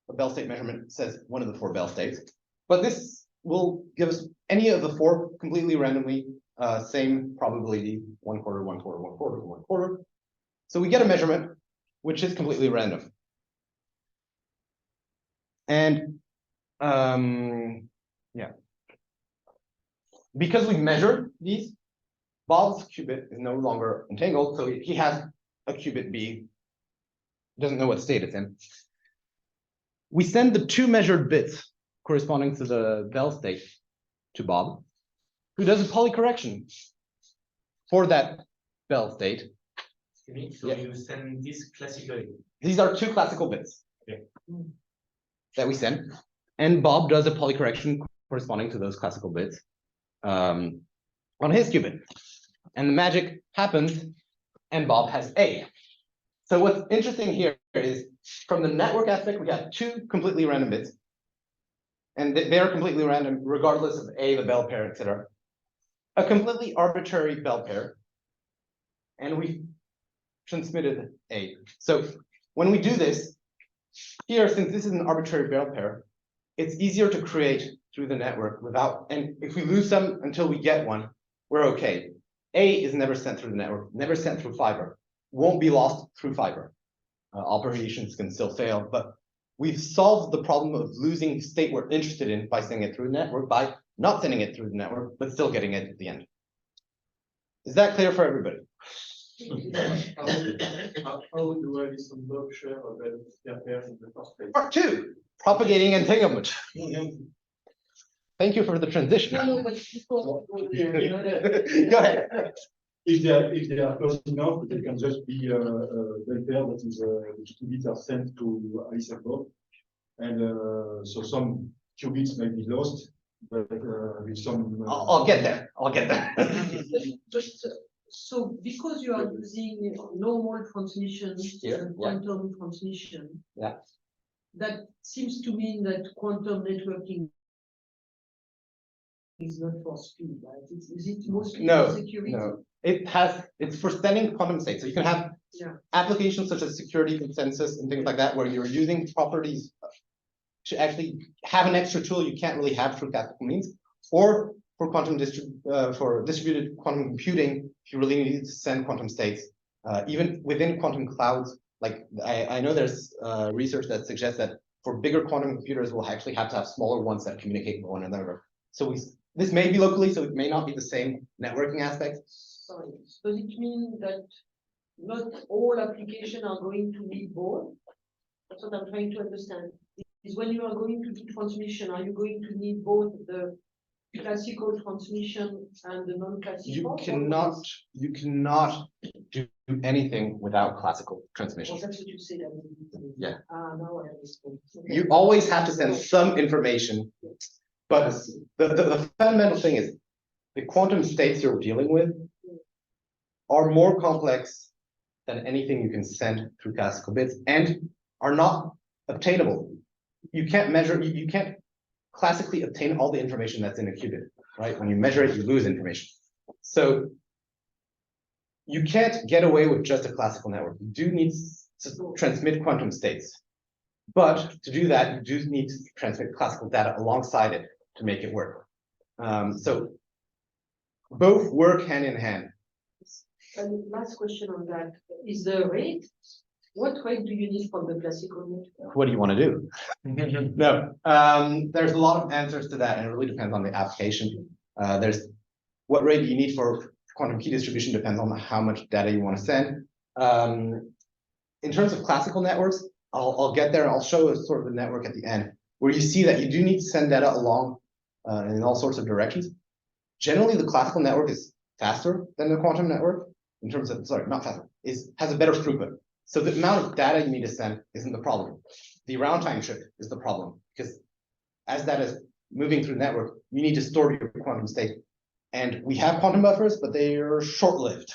S2: a bell state measurement says one of the 4 bell states. But this will give us any of the 4 completely randomly, same probability, 1/4, 1/4, 1/4, 1/4. So we get a measurement which is completely random. And yeah, because we measured these, Bob's qubit is no longer entangled, so he has a qubit B, doesn't know what state it's in. We send the 2 measured bits corresponding to the bell state to Bob, who does a polycorrection for that bell state.
S1: So
S2: Yeah.
S1: you send this classically.
S2: These are 2 classical bits
S1: Okay.
S2: that we send, and Bob does a polycorrection corresponding to those classical bits on his qubit. And the magic happens, and Bob has A. So what's interesting here is, from the network aspect, we have 2 completely random bits, and they're completely random regardless of A, the bell pair, etc. A completely arbitrary bell pair, and we transmitted A. So when we do this, here, since this is an arbitrary bell pair, it's easier to create through the network without, and if we lose some until we get one, we're okay. A is never sent through the network, never sent through fiber, won't be lost through fiber. Operations can still fail, but we've solved the problem of losing the state we're interested in by sending it through the network, by not sending it through the network, but still getting it at the end. Is that clear for everybody?
S6: How do I listen Bob share a bell pair in the first place?
S2: Part 2, propagating entanglement. Thank you for the transition.
S3: No, but before.
S2: Go ahead.
S4: If they are close enough, they can just be a bell pair that is which qubits are sent to Alice and Bob. And so some qubits may be lost, but with some
S2: I'll get there. I'll get there.
S3: But, so because you are using normal transmission
S2: Here,
S3: and quantum transmission.
S2: Yeah.
S3: That seems to mean that quantum networking is not for speed, right? Is it mostly for security?
S2: No. It's for sending quantum states. So you can have applications such as security consensus and things like that, where you're using properties to actually have an extra tool you can't really have through classical means, or for for distributed quantum computing, if you really need to send quantum states, even within quantum clouds. Like I know there's research that suggests that for bigger quantum computers, we'll actually have to have smaller ones that communicate with one another. So this may be locally, so it may not be the same networking aspect.
S3: Sorry, does it mean that not all applications are going to need both? That's what I'm trying to understand. Is when you are going to do transmission, are you going to need both the classical transmission and the non-classical?
S2: You cannot do anything without classical transmission.
S3: Oh, that's what you said.
S2: Yeah.
S3: Now I understand. Okay.
S2: You always have to send some information, but the fundamental thing is the quantum states you're dealing with are more complex than anything you can send through classical bits, and are not obtainable. You can't measure, you can't classically obtain all the information that's in a qubit, right? When you measure it, you lose information. So you can't get away with just a classical network. You do need to transmit quantum states. But to do that, you do need to transmit classical data alongside it to make it work. So both work hand in hand.
S3: And last question on that, is the rate, what rate do you need from the classical network?
S2: What do you want to do? No, there's a lot of answers to that, and it really depends on the application. There's what rate you need for quantum key distribution depends on how much data you want to send. In terms of classical networks, I'll get there and I'll show a sort of a network at the end where you see that you do need to send data along in all sorts of directions. Generally, the classical network is faster than the quantum network in terms of, sorry, not faster, has a better throughput. So the amount of data you need to send isn't the problem. The round time shift is the problem, because as data is moving through the network, you need to store your quantum state. And we have quantum buffers, but they are short-lived.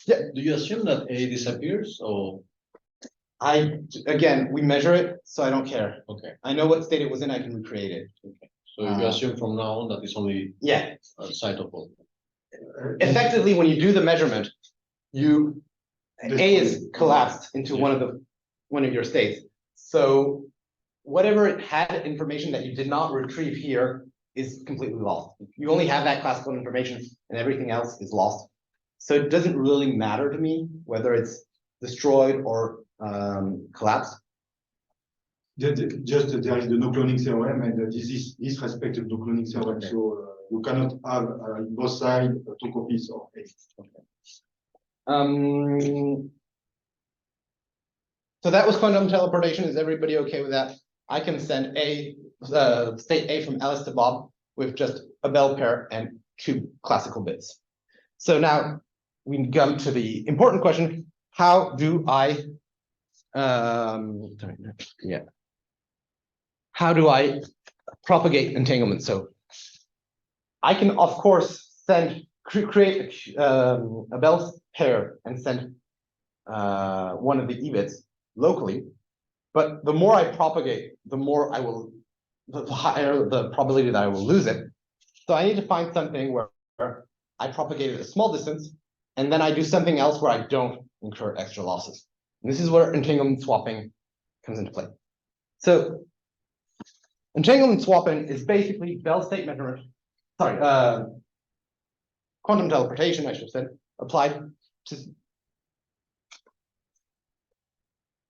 S2: Yeah.
S7: Do you assume that A disappears or?
S2: Again, we measure it, so I don't care.
S7: Okay,
S2: I know what state it was in, I can recreate it.
S7: so you assume from now on that it's only
S2: Yeah.
S7: citable.
S2: Effectively, when you do the measurement, A is collapsed into one of your states. So whatever it had information that you did not retrieve here is completely lost. You only have that classical information and everything else is lost. So it doesn't really matter to me whether it's destroyed or collapsed.
S4: Just there is the no cloning theorem, and this respects the no cloning theorem.
S2: Okay.
S4: So you cannot have both sides two copies of A.
S2: So that was quantum teleportation. Is everybody okay with that? I can send state A from Alice to Bob with just a bell pair and 2 classical bits. So now we come to the important question: how do I how do I propagate entanglement? So I can, of course, create a bell pair and send one of the E bits locally, but the more I propagate, the higher the probability that I will lose it. So I need to find something where I propagate it a small distance, and then I do something else where I don't incur extra losses. And this is where entanglement swapping comes into play. So entanglement swapping is basically bell state measurement, quantum teleportation, I should have said, applied to.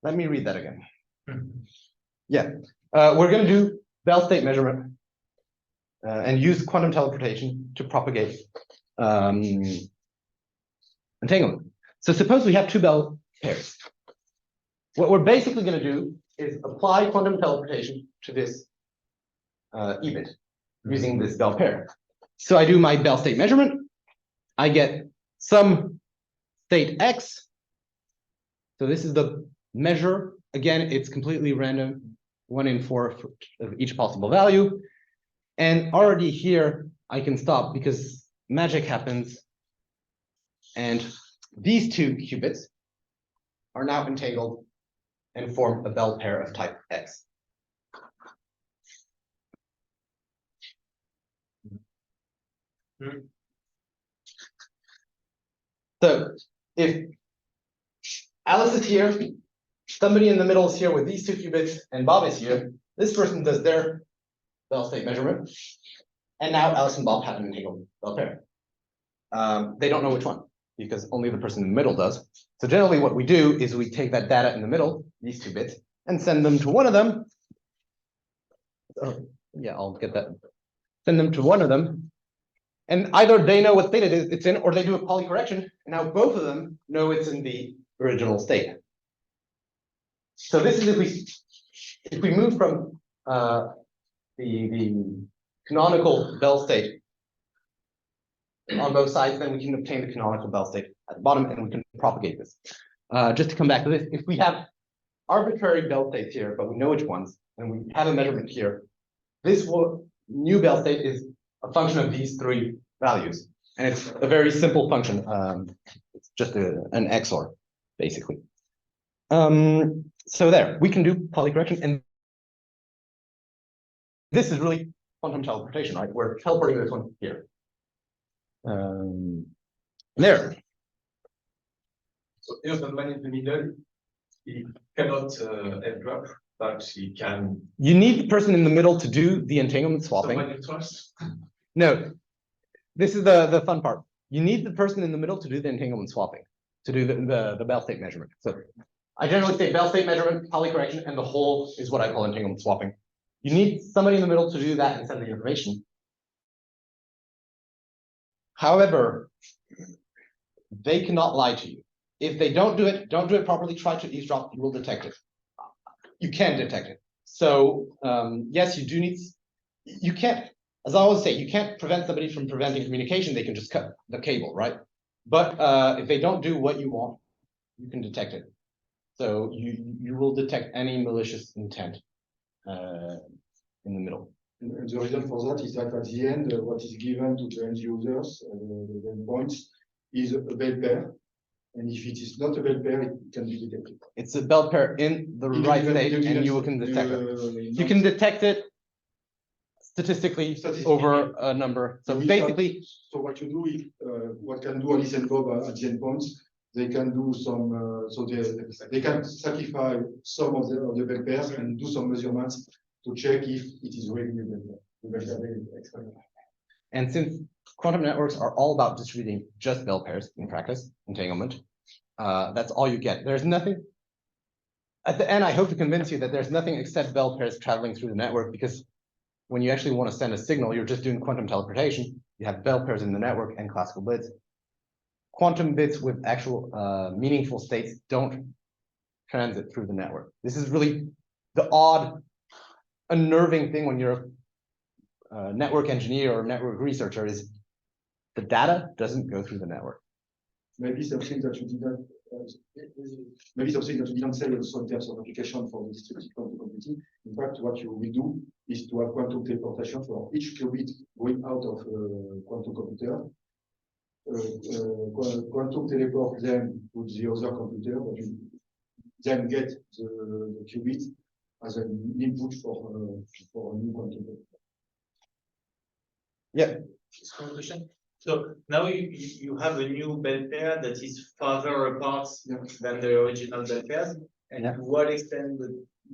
S2: Let me read that again. Yeah, we're going to do bell state measurement and use quantum teleportation to propagate entanglement. So suppose we have 2 bell pairs. What we're basically going to do is apply quantum teleportation to this E bit using this bell pair. So I do my bell state measurement. I get some state X. So this is the measure. Again, it's completely random, 1 in 4 of each possible value. And already here, I can stop because magic happens. And these 2 qubits are now entangled and form a bell pair of type X. So if Alice is here, somebody in the middle is here with these 2 qubits, and Bob is here, this person does their bell state measurement, and now Alice and Bob have an entangled bell pair. They don't know which one, because only the person in the middle does. So generally what we do is we take that data in the middle, these 2 bits, and send them to one of them. Oh, yeah, I'll get that. Send them to one of them. And either they know what state it's in, or they do a polycorrection, and now both of them know it's in the original state. So this is if we move from the canonical bell state on both sides, then we can obtain the canonical bell state at the bottom, and we can propagate this. Just to come back to this, if we have arbitrary bell states here, but we know which ones, and we have a measurement here, this new bell state is a function of these 3 values, and it's a very simple function. It's just an XOR, basically. So there, we can do polycorrection, and this is really quantum teleportation, right? We're teleporting this one here. There.
S5: So here the man in the middle, he cannot airdrop, but he can.
S2: You need the person in the middle to do the entanglement swapping.
S5: Someone you trust.
S2: No, this is the fun part. You need the person in the middle to do the entanglement swapping, to do the Bell state measurement. So I generally say Bell state measurement, polycorrection, and the whole is what I call entanglement swapping. You need somebody in the middle to do that and send the information. However, they cannot lie to you. If they don't do it properly, try to eavesdrop, you will detect it. You can detect it. So yes, you do need, you can't, as I always say, you can't prevent somebody from preventing communication, they can just cut the cable, right? But if they don't do what you want, you can detect it. So you will detect any malicious intent in the middle.
S4: And the reason for that is that at the end, what is given to the end users, the endpoints, is a bell pair. And if it is not a bell pair, it can be detected.
S2: It's a bell pair in the right state, and you can detect it. You can detect it statistically over a number. So basically,
S4: so what you do is, what can do Alice and Bob at the endpoints, they can do some, so they can sacrifice some of the bell pairs and do some measurements to check if it is really a bell pair.
S2: And since quantum networks are all about distributing just bell pairs in practice, entanglement, that's all you get. There's nothing, at the end, I hope to convince you that there's nothing except bell pairs traveling through the network, because when you actually want to send a signal, you're just doing quantum teleportation. You have bell pairs in the network and classical bits. Quantum bits with actual meaningful states don't transit through the network. This is really the odd, unnerving thing when you're a network engineer or network researcher, is the data doesn't go through the network.
S4: Maybe something that you didn't, say also in terms of application for distributed quantum computing. In fact, what you will do is to have quantum teleportation for each qubit going out of quantum computer. Quantum teleport them to the other computer, but you then get the qubit as an input for a new quantum computer.
S2: Yeah.
S1: Question. So now you have a new bell pair that is farther apart than the original bell pairs. And to what extent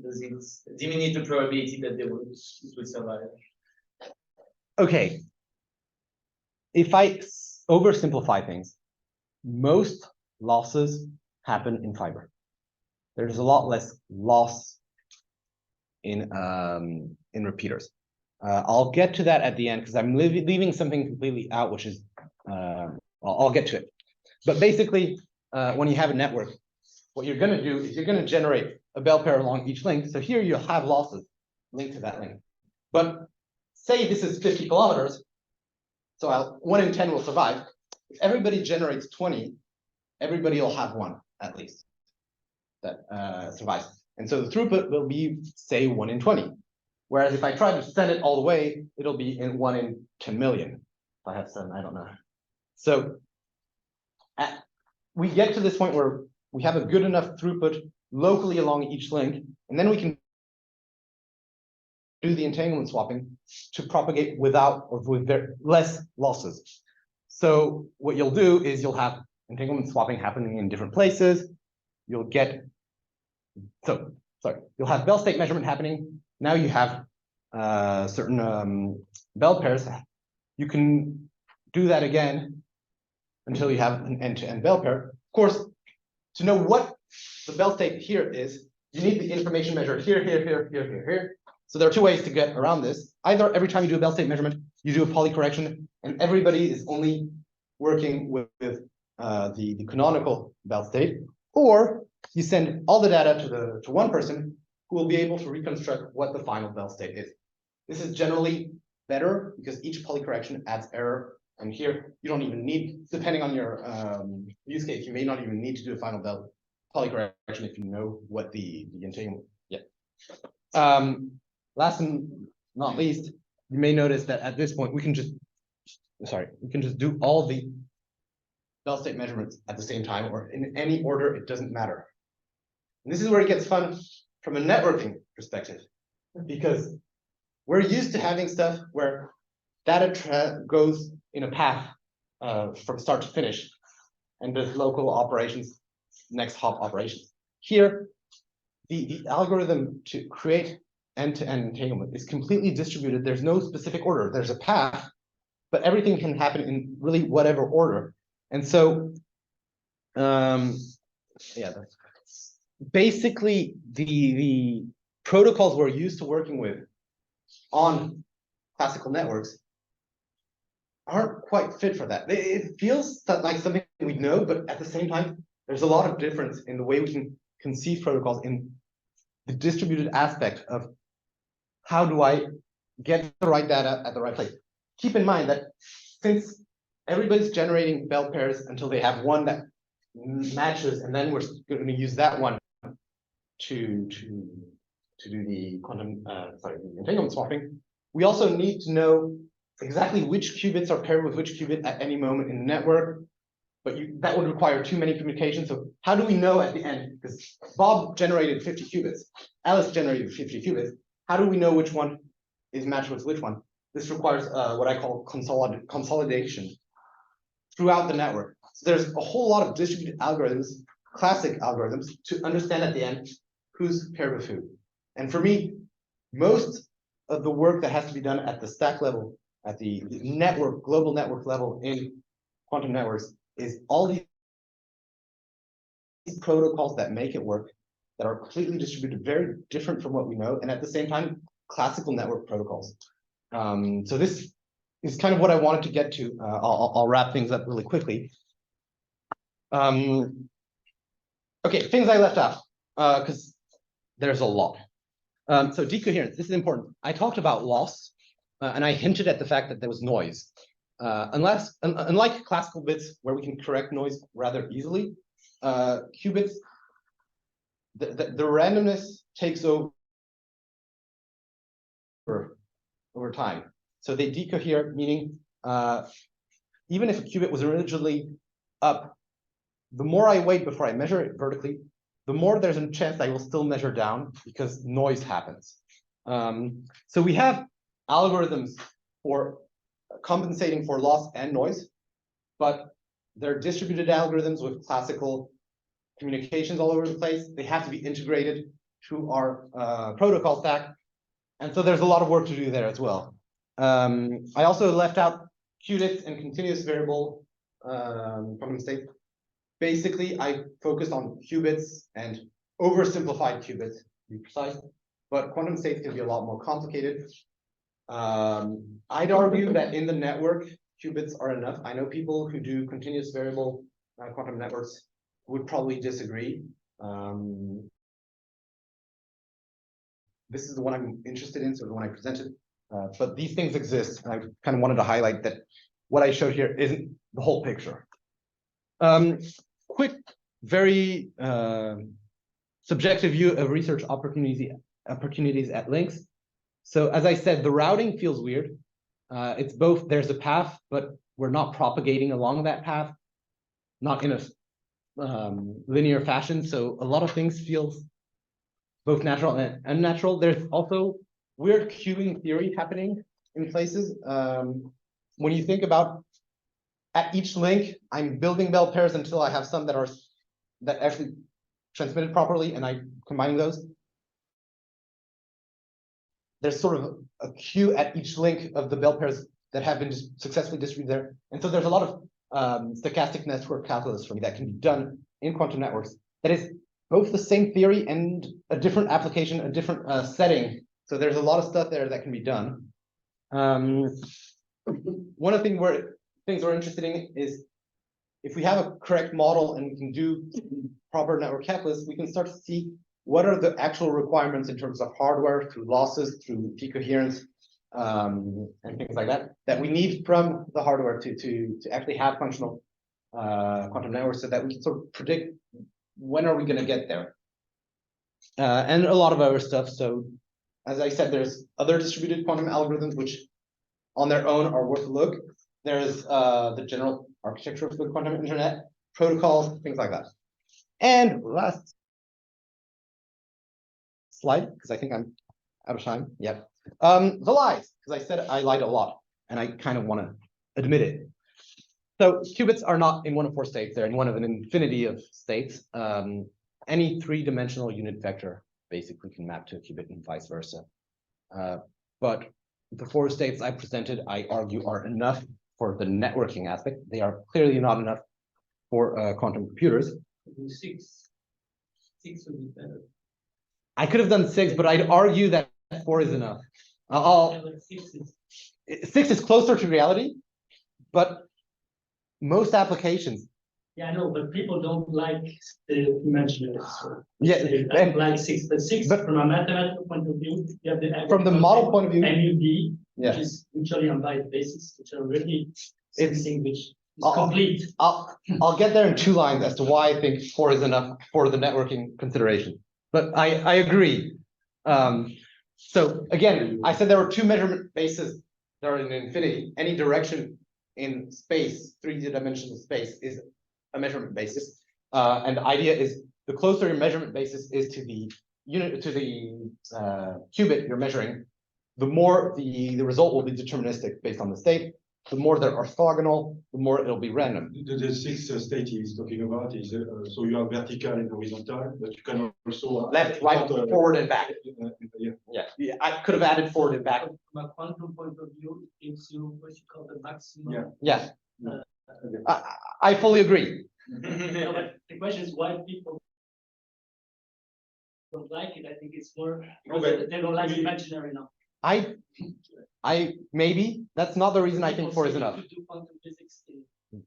S1: does it diminish the probability that it will survive?
S2: Okay. If I oversimplify things, most losses happen in fiber. There's a lot less loss in repeaters. I'll get to that at the end because I'm leaving something completely out, which is, I'll get to it. But basically, when you have a network, what you're going to do is you're going to generate a bell pair along each link. So here you'll have losses linked to that link. But say this is 50 kilometers, so 1 in 10 will survive. If everybody generates 20, everybody will have 1 at least that survives. And so the throughput will be, say, 1 in 20. Whereas if I try to send it all the way, it'll be in 1 in 10 million. If I have 7, I don't know. So we get to this point where we have a good enough throughput locally along each link, and then we can do the entanglement swapping to propagate without or with less losses. So what you'll do is you'll have entanglement swapping happening in different places. You'll get, you'll have bell state measurement happening. Now you have certain bell pairs. You can do that again until you have an end-to-end bell pair. Of course, to know what the bell state here is, you need the information measured here, here, here, here, here, here. So there are 2 ways to get around this. Either every time you do a bell state measurement, you do a polycorrection, and everybody is only working with the canonical bell state, or you send all the data to one person who will be able to reconstruct what the final bell state is. This is generally better because each polycorrection adds error. And here you don't even need, depending on your use case, you may not even need to do a final bell polycorrection if you know what the entanglement. Yeah. Last and not least, you may notice that at this point we can just do all the bell state measurements at the same time or in any order, it doesn't matter. And this is where it gets fun from a networking perspective, because we're used to having stuff where data goes in a path from start to finish, and does local operations, next hop operations. Here, the algorithm to create end-to-end entanglement is completely distributed. There's no specific order. There's a path, but everything can happen in really whatever order. And so, yeah, basically the protocols we're used to working with on classical networks aren't quite fit for that. It feels like something we know, but at the same time, there's a lot of difference in the way we can conceive protocols in the distributed aspect of how do I get the right data at the right place. Keep in mind that since everybody's generating bell pairs until they have one that matches, and then we're going to use that one to do the quantum, the entanglement swapping, we also need to know exactly which qubits are paired with which qubit at any moment in the network. But that would require too many communications. So how do we know at the end? Because Bob generated 50 qubits, Alice generated 50 qubits. How do we know which one is matched with which one? This requires what I call consolidation throughout the network. So there's a whole lot of distributed algorithms, classic algorithms, to understand at the end who's paired with who. And for me, most of the work that has to be done at the stack level, at the network, global network level in quantum networks, is all these protocols that make it work, that are completely distributed, very different from what we know, and at the same time, classical network protocols. So this is kind of what I wanted to get to. I'll wrap things up really quickly. Okay, things I left out, because there's a lot. So decoherence, this is important. I talked about loss, and I hinted at the fact that there was noise. Unlike classical bits where we can correct noise rather easily, qubits, the randomness takes over time. So they decohere, meaning even if a qubit was originally up, the more I wait before I measure it vertically, the more there's a chance I will still measure down because noise happens. So we have algorithms for compensating for loss and noise, but they're distributed algorithms with classical communications all over the place. They have to be integrated to our protocol stack. And so there's a lot of work to do there as well. I also left out qubits and continuous variable quantum state. Basically, I focused on qubits and oversimplified qubits, to be precise, but quantum states can be a lot more complicated. I'd argue that in the network, qubits are enough. I know people who do continuous variable quantum networks would probably disagree. This is the one I'm interested in, so the one I presented. But these things exist, and I kind of wanted to highlight that what I showed here isn't the whole picture. Quick, very subjective view of research opportunities at links. So as I said, the routing feels weird. It's both, there's a path, but we're not propagating along that path, not in a linear fashion. So a lot of things feel both natural and unnatural. There's also weird queuing theory happening in places. When you think about at each link, I'm building bell pairs until I have some that actually transmitted properly, and I combine those. There's sort of a queue at each link of the bell pairs that have been successfully distributed there. And so there's a lot of stochastic network calculus for me that can be done in quantum networks. That is both the same theory and a different application, a different setting. So there's a lot of stuff there that can be done. One of the things we're interested in is if we have a correct model and we can do proper network calculus, we can start to see what are the actual requirements in terms of hardware, through losses, through decoherence, and things like that, that we need from the hardware to actually have functional quantum networks, so that we can sort of predict when are we going to get there. And a lot of other stuff. So as I said, there's other distributed quantum algorithms which on their own are worth a look. There's the general architecture of the quantum internet, protocols, things like that. And last slide, because I think I'm out of time. Yep. The lies, because I said I lied a lot, and I kind of want to admit it. So qubits are not in one of four states, they're in one of an infinity of states. Any three-dimensional unit vector basically can map to a qubit and vice versa. But the four states I presented, I argue, are enough for the networking aspect. They are clearly not enough for quantum computers.
S6: Six would be better.
S2: I could have done 6, but I'd argue that 4 is enough.
S6: Yeah, but
S2: Six is closer to reality, but most applications.
S6: Yeah, I know, but people don't like the imaginary. So
S2: Yeah,
S6: they
S2: and-
S6: like 6, but 6
S2: but-
S6: from a mathematical point of view, you have the
S2: From the model point of view,
S6: MUD,
S2: yeah.
S6: which is mutually unbiased basis, which are really
S2: It's-
S6: something which is
S2: I'll-
S6: complete.
S2: I'll get there in 2 lines as to why I think 4 is enough for the networking consideration. But I agree. So again, I said there were 2 measurement bases that are in infinity. Any direction in space, 3D-dimensional space, is a measurement basis. And the idea is the closer your measurement basis is to the unit, to the qubit you're measuring, the more the result will be deterministic based on the state. The more they're orthogonal, the more it'll be random.
S4: The sixth state he's talking about is, so you have vertical and horizontal, but you can also.
S2: Left, right, forward, and back.
S4: Yeah.
S2: Yeah, I could have added forward and back.
S6: From a quantum point of view, it gives you what you call the maximum.
S4: Yeah.
S2: Yeah, I fully agree.
S6: No, but the question is why people don't like it. I think it's more because
S4: Okay.
S6: they don't like imaginary now.
S2: I maybe that's not the reason I think 4 is enough.
S6: You do quantum physics in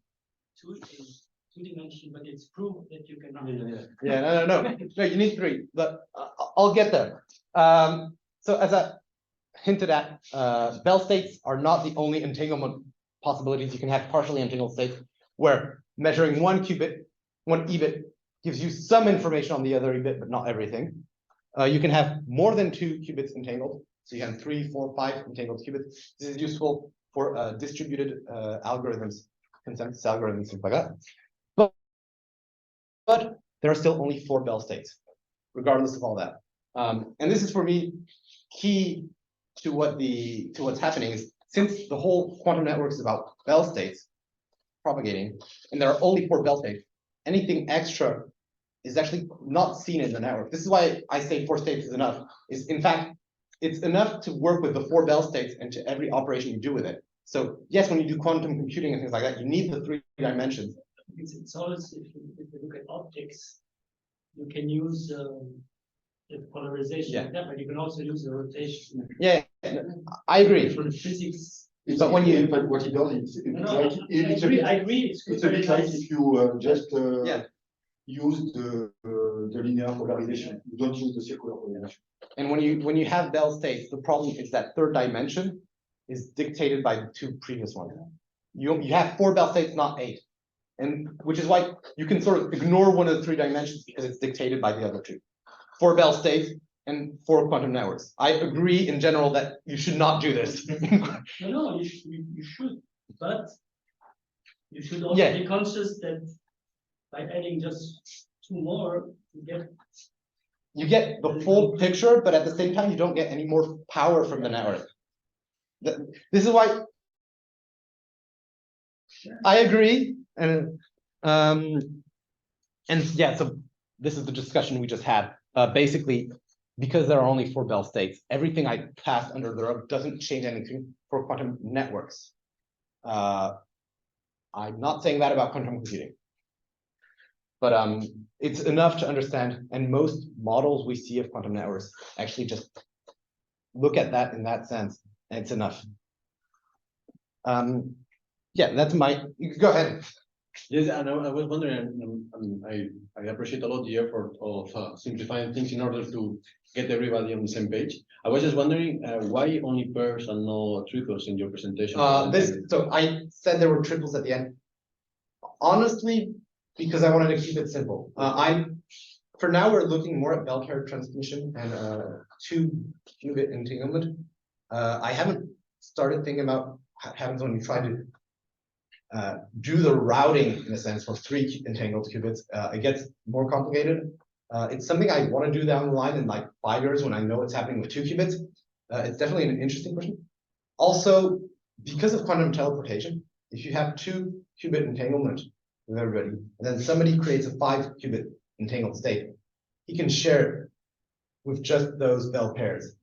S6: two dimension, but it's proved that you cannot.
S2: Yeah, no, you need 3, but I'll get there. So as I hinted at, Bell states are not the only entanglement possibilities. You can have partially entangled states where measuring one EBIT gives you some information on the other EBIT, but not everything. You can have more than 2 qubits entangled. So you have 3, 4, 5 entangled qubits. This is useful for distributed algorithms, consensus algorithms, things like that. But there are still only 4 Bell states, regardless of all that. And this is for me key to what's happening is since the whole quantum network is about Bell states propagating, and there are only 4 Bell states, anything extra is actually not seen in the network. This is why I say 4 states is enough. Is in fact, it's enough to work with the 4 Bell states and to every operation you do with it. So yes, when you do quantum computing and things like that, you need the 3 dimensions.
S6: It's always, if you look at optics, you can use the polarization
S2: Yeah.
S6: like that, but you can also use the rotation.
S2: Yeah, I agree.
S6: For the physics.
S2: But when you-
S4: But what he does, it's
S6: No,
S4: like, it's a bit,
S6: I agree.
S4: it's a bit like if you just
S2: Yeah.
S4: use the linear polarization. You don't use the circular polarization.
S2: And when you have Bell states, the problem is that 3rd dimension is dictated by the 2 previous ones. You have 4 Bell states, not 8. And which is why you can sort of ignore one of the 3 dimensions because it's dictated by the other 2. 4 Bell states and 4 quantum networks. I agree in general that you should not do this.
S6: No, you should, but you should also
S2: Yeah.
S6: be conscious that by adding just 2 more,
S2: You get the full picture, but at the same time, you don't get any more power from the network. This is why I agree, and yeah, so this is the discussion we just had. Basically, because there are only 4 Bell states, everything I passed under the rug doesn't change anything for quantum networks. I'm not saying that about quantum computing. But it's enough to understand, and most models we see of quantum networks actually just look at that in that sense, and it's enough. Yeah, that's my. Go ahead.
S7: Yes, and I was wondering, I appreciate a lot the effort of simplifying things in order to get everybody on the same page. I was just wondering why only pairs and no triples in your presentation?
S2: So I said there were triples at the end. Honestly, because I wanted to keep it simple. For now, we're looking more at bell carrier transmission and 2 qubit entanglement. I haven't started thinking about what happens when you try to do the routing in a sense for 3 entangled qubits. It gets more complicated. It's something I want to do down the line in like 5 years when I know what's happening with 2 qubits. It's definitely an interesting question. Also, because of quantum teleportation, if you have 2 qubit entanglement with everybody, and then somebody creates a 5-qubit entangled state, he can share it with just those bell pairs.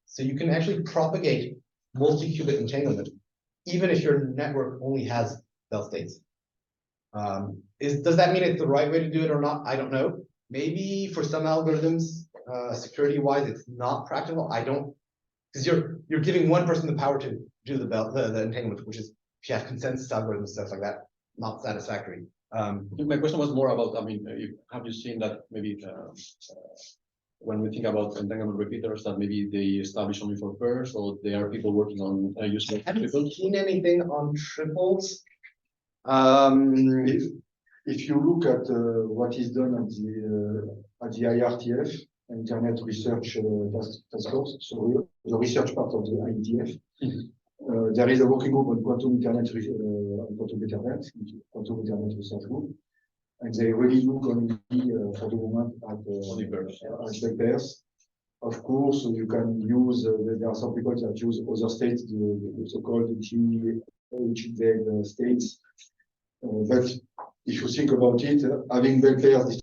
S2: So you can actually propagate multi-qubit entanglement, even if your network only has bell states. Does that mean it's the right way to do it or not? I don't know. Maybe for some algorithms, security-wise, it's not practical. I don't, because you're giving one person the power to do the entanglement, which is, if you have consensus algorithms, stuff like that, not satisfactory.
S7: My question was more about, I mean, have you seen that maybe when we think about entanglement repeaters, that maybe they establish only for pairs, or there are people working on using
S2: I haven't
S7: triples?
S2: seen anything on triples.
S4: If you look at what is done at the IRTF, Internet Research Task Force, so the research part of the IETF, there is a working group on quantum Internet, quantum Internet research group, and they really look only for the moment at bell pairs. Of course, you can use, there are some people that use other states, the so-called GHZ states. But if you think about it, having bell pairs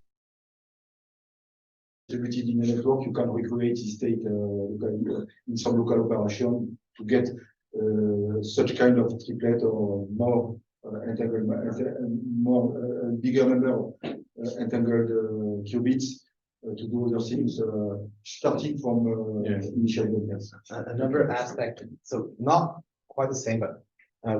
S4: distributed in a network, you can recreate the state in some local operation to get such kind of triplet or more bigger number of entangled qubits to do other things, starting from initial bell pairs.
S2: Another aspect, so not quite the same, but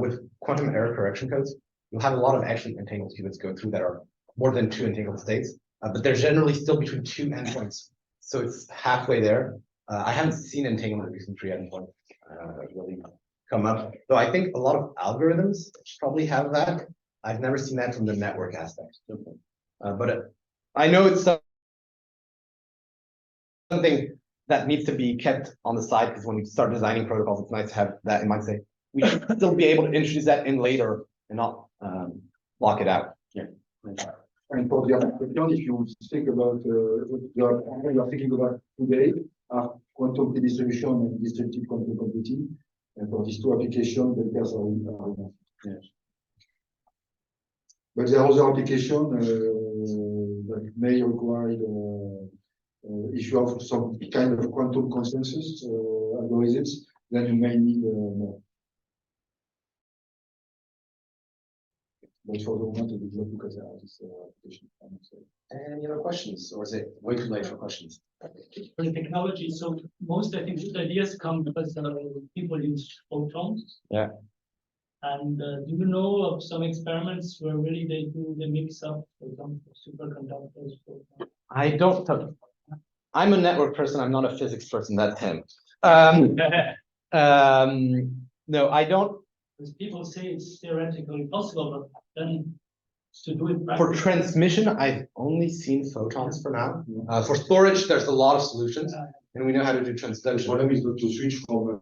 S2: with quantum error correction codes, you'll have a lot of actually entangled qubits go through that are more than 2 entangled states, but they're generally still between 2 endpoints. So it's halfway there. I haven't seen entanglement between 3 endpoints really come up, though I think a lot of algorithms probably have that. I've never seen that from the network aspect. But I know it's something that needs to be kept on the side, because when we start designing protocols, it's nice to have that in mind. Say we should still be able to introduce that in later and not lock it out. Yeah.
S4: And for the other question, if you think about what you are thinking about today, are quantum redistribution and distributed quantum computing. And for these 2 applications, the pairs are enough.
S7: Yes.
S4: But there are other applications that may require, if you have some kind of quantum consensus algorithms, then you may need more. But for the moment, we don't look at this application.
S2: Any other questions, or is it way too late for questions?
S6: For the technology, so most, I think, good ideas come because people use photons.
S2: Yeah.
S6: And do you know of some experiments where really they do the mix up, for example, superconductors?
S2: I don't. I'm a network person. I'm not a physics person. That's him. No, I don't.
S6: Because people say it's theoretically possible, but then to do it
S2: For transmission, I've only seen photons for now. For storage, there's a lot of solutions, and we know how to do
S4: The
S2: transduction.
S4: problem is not to switch from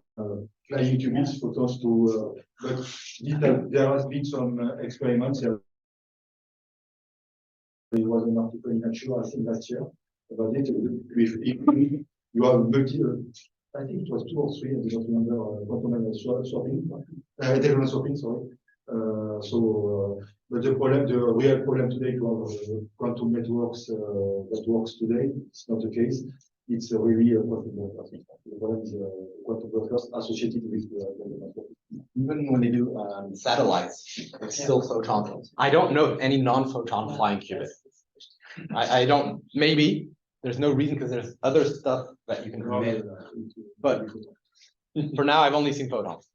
S4: flying qubits photons to, but there has been some experiments. There was an article in Nature, I think last year, about it. If you have multi, I think it was 2 or 3, I don't remember, quantum swapping, entanglement swapping, sorry. But the real problem today to have quantum networks that works today, it's not the case. It's really a quantum buffers. The problem is quantum buffers associated with the network.
S2: Even when they do satellites, it's still photons. I don't know of any non-photon flying qubit. I don't. Maybe there's no reason, because there's other stuff that you can create. But for now, I've only seen photons.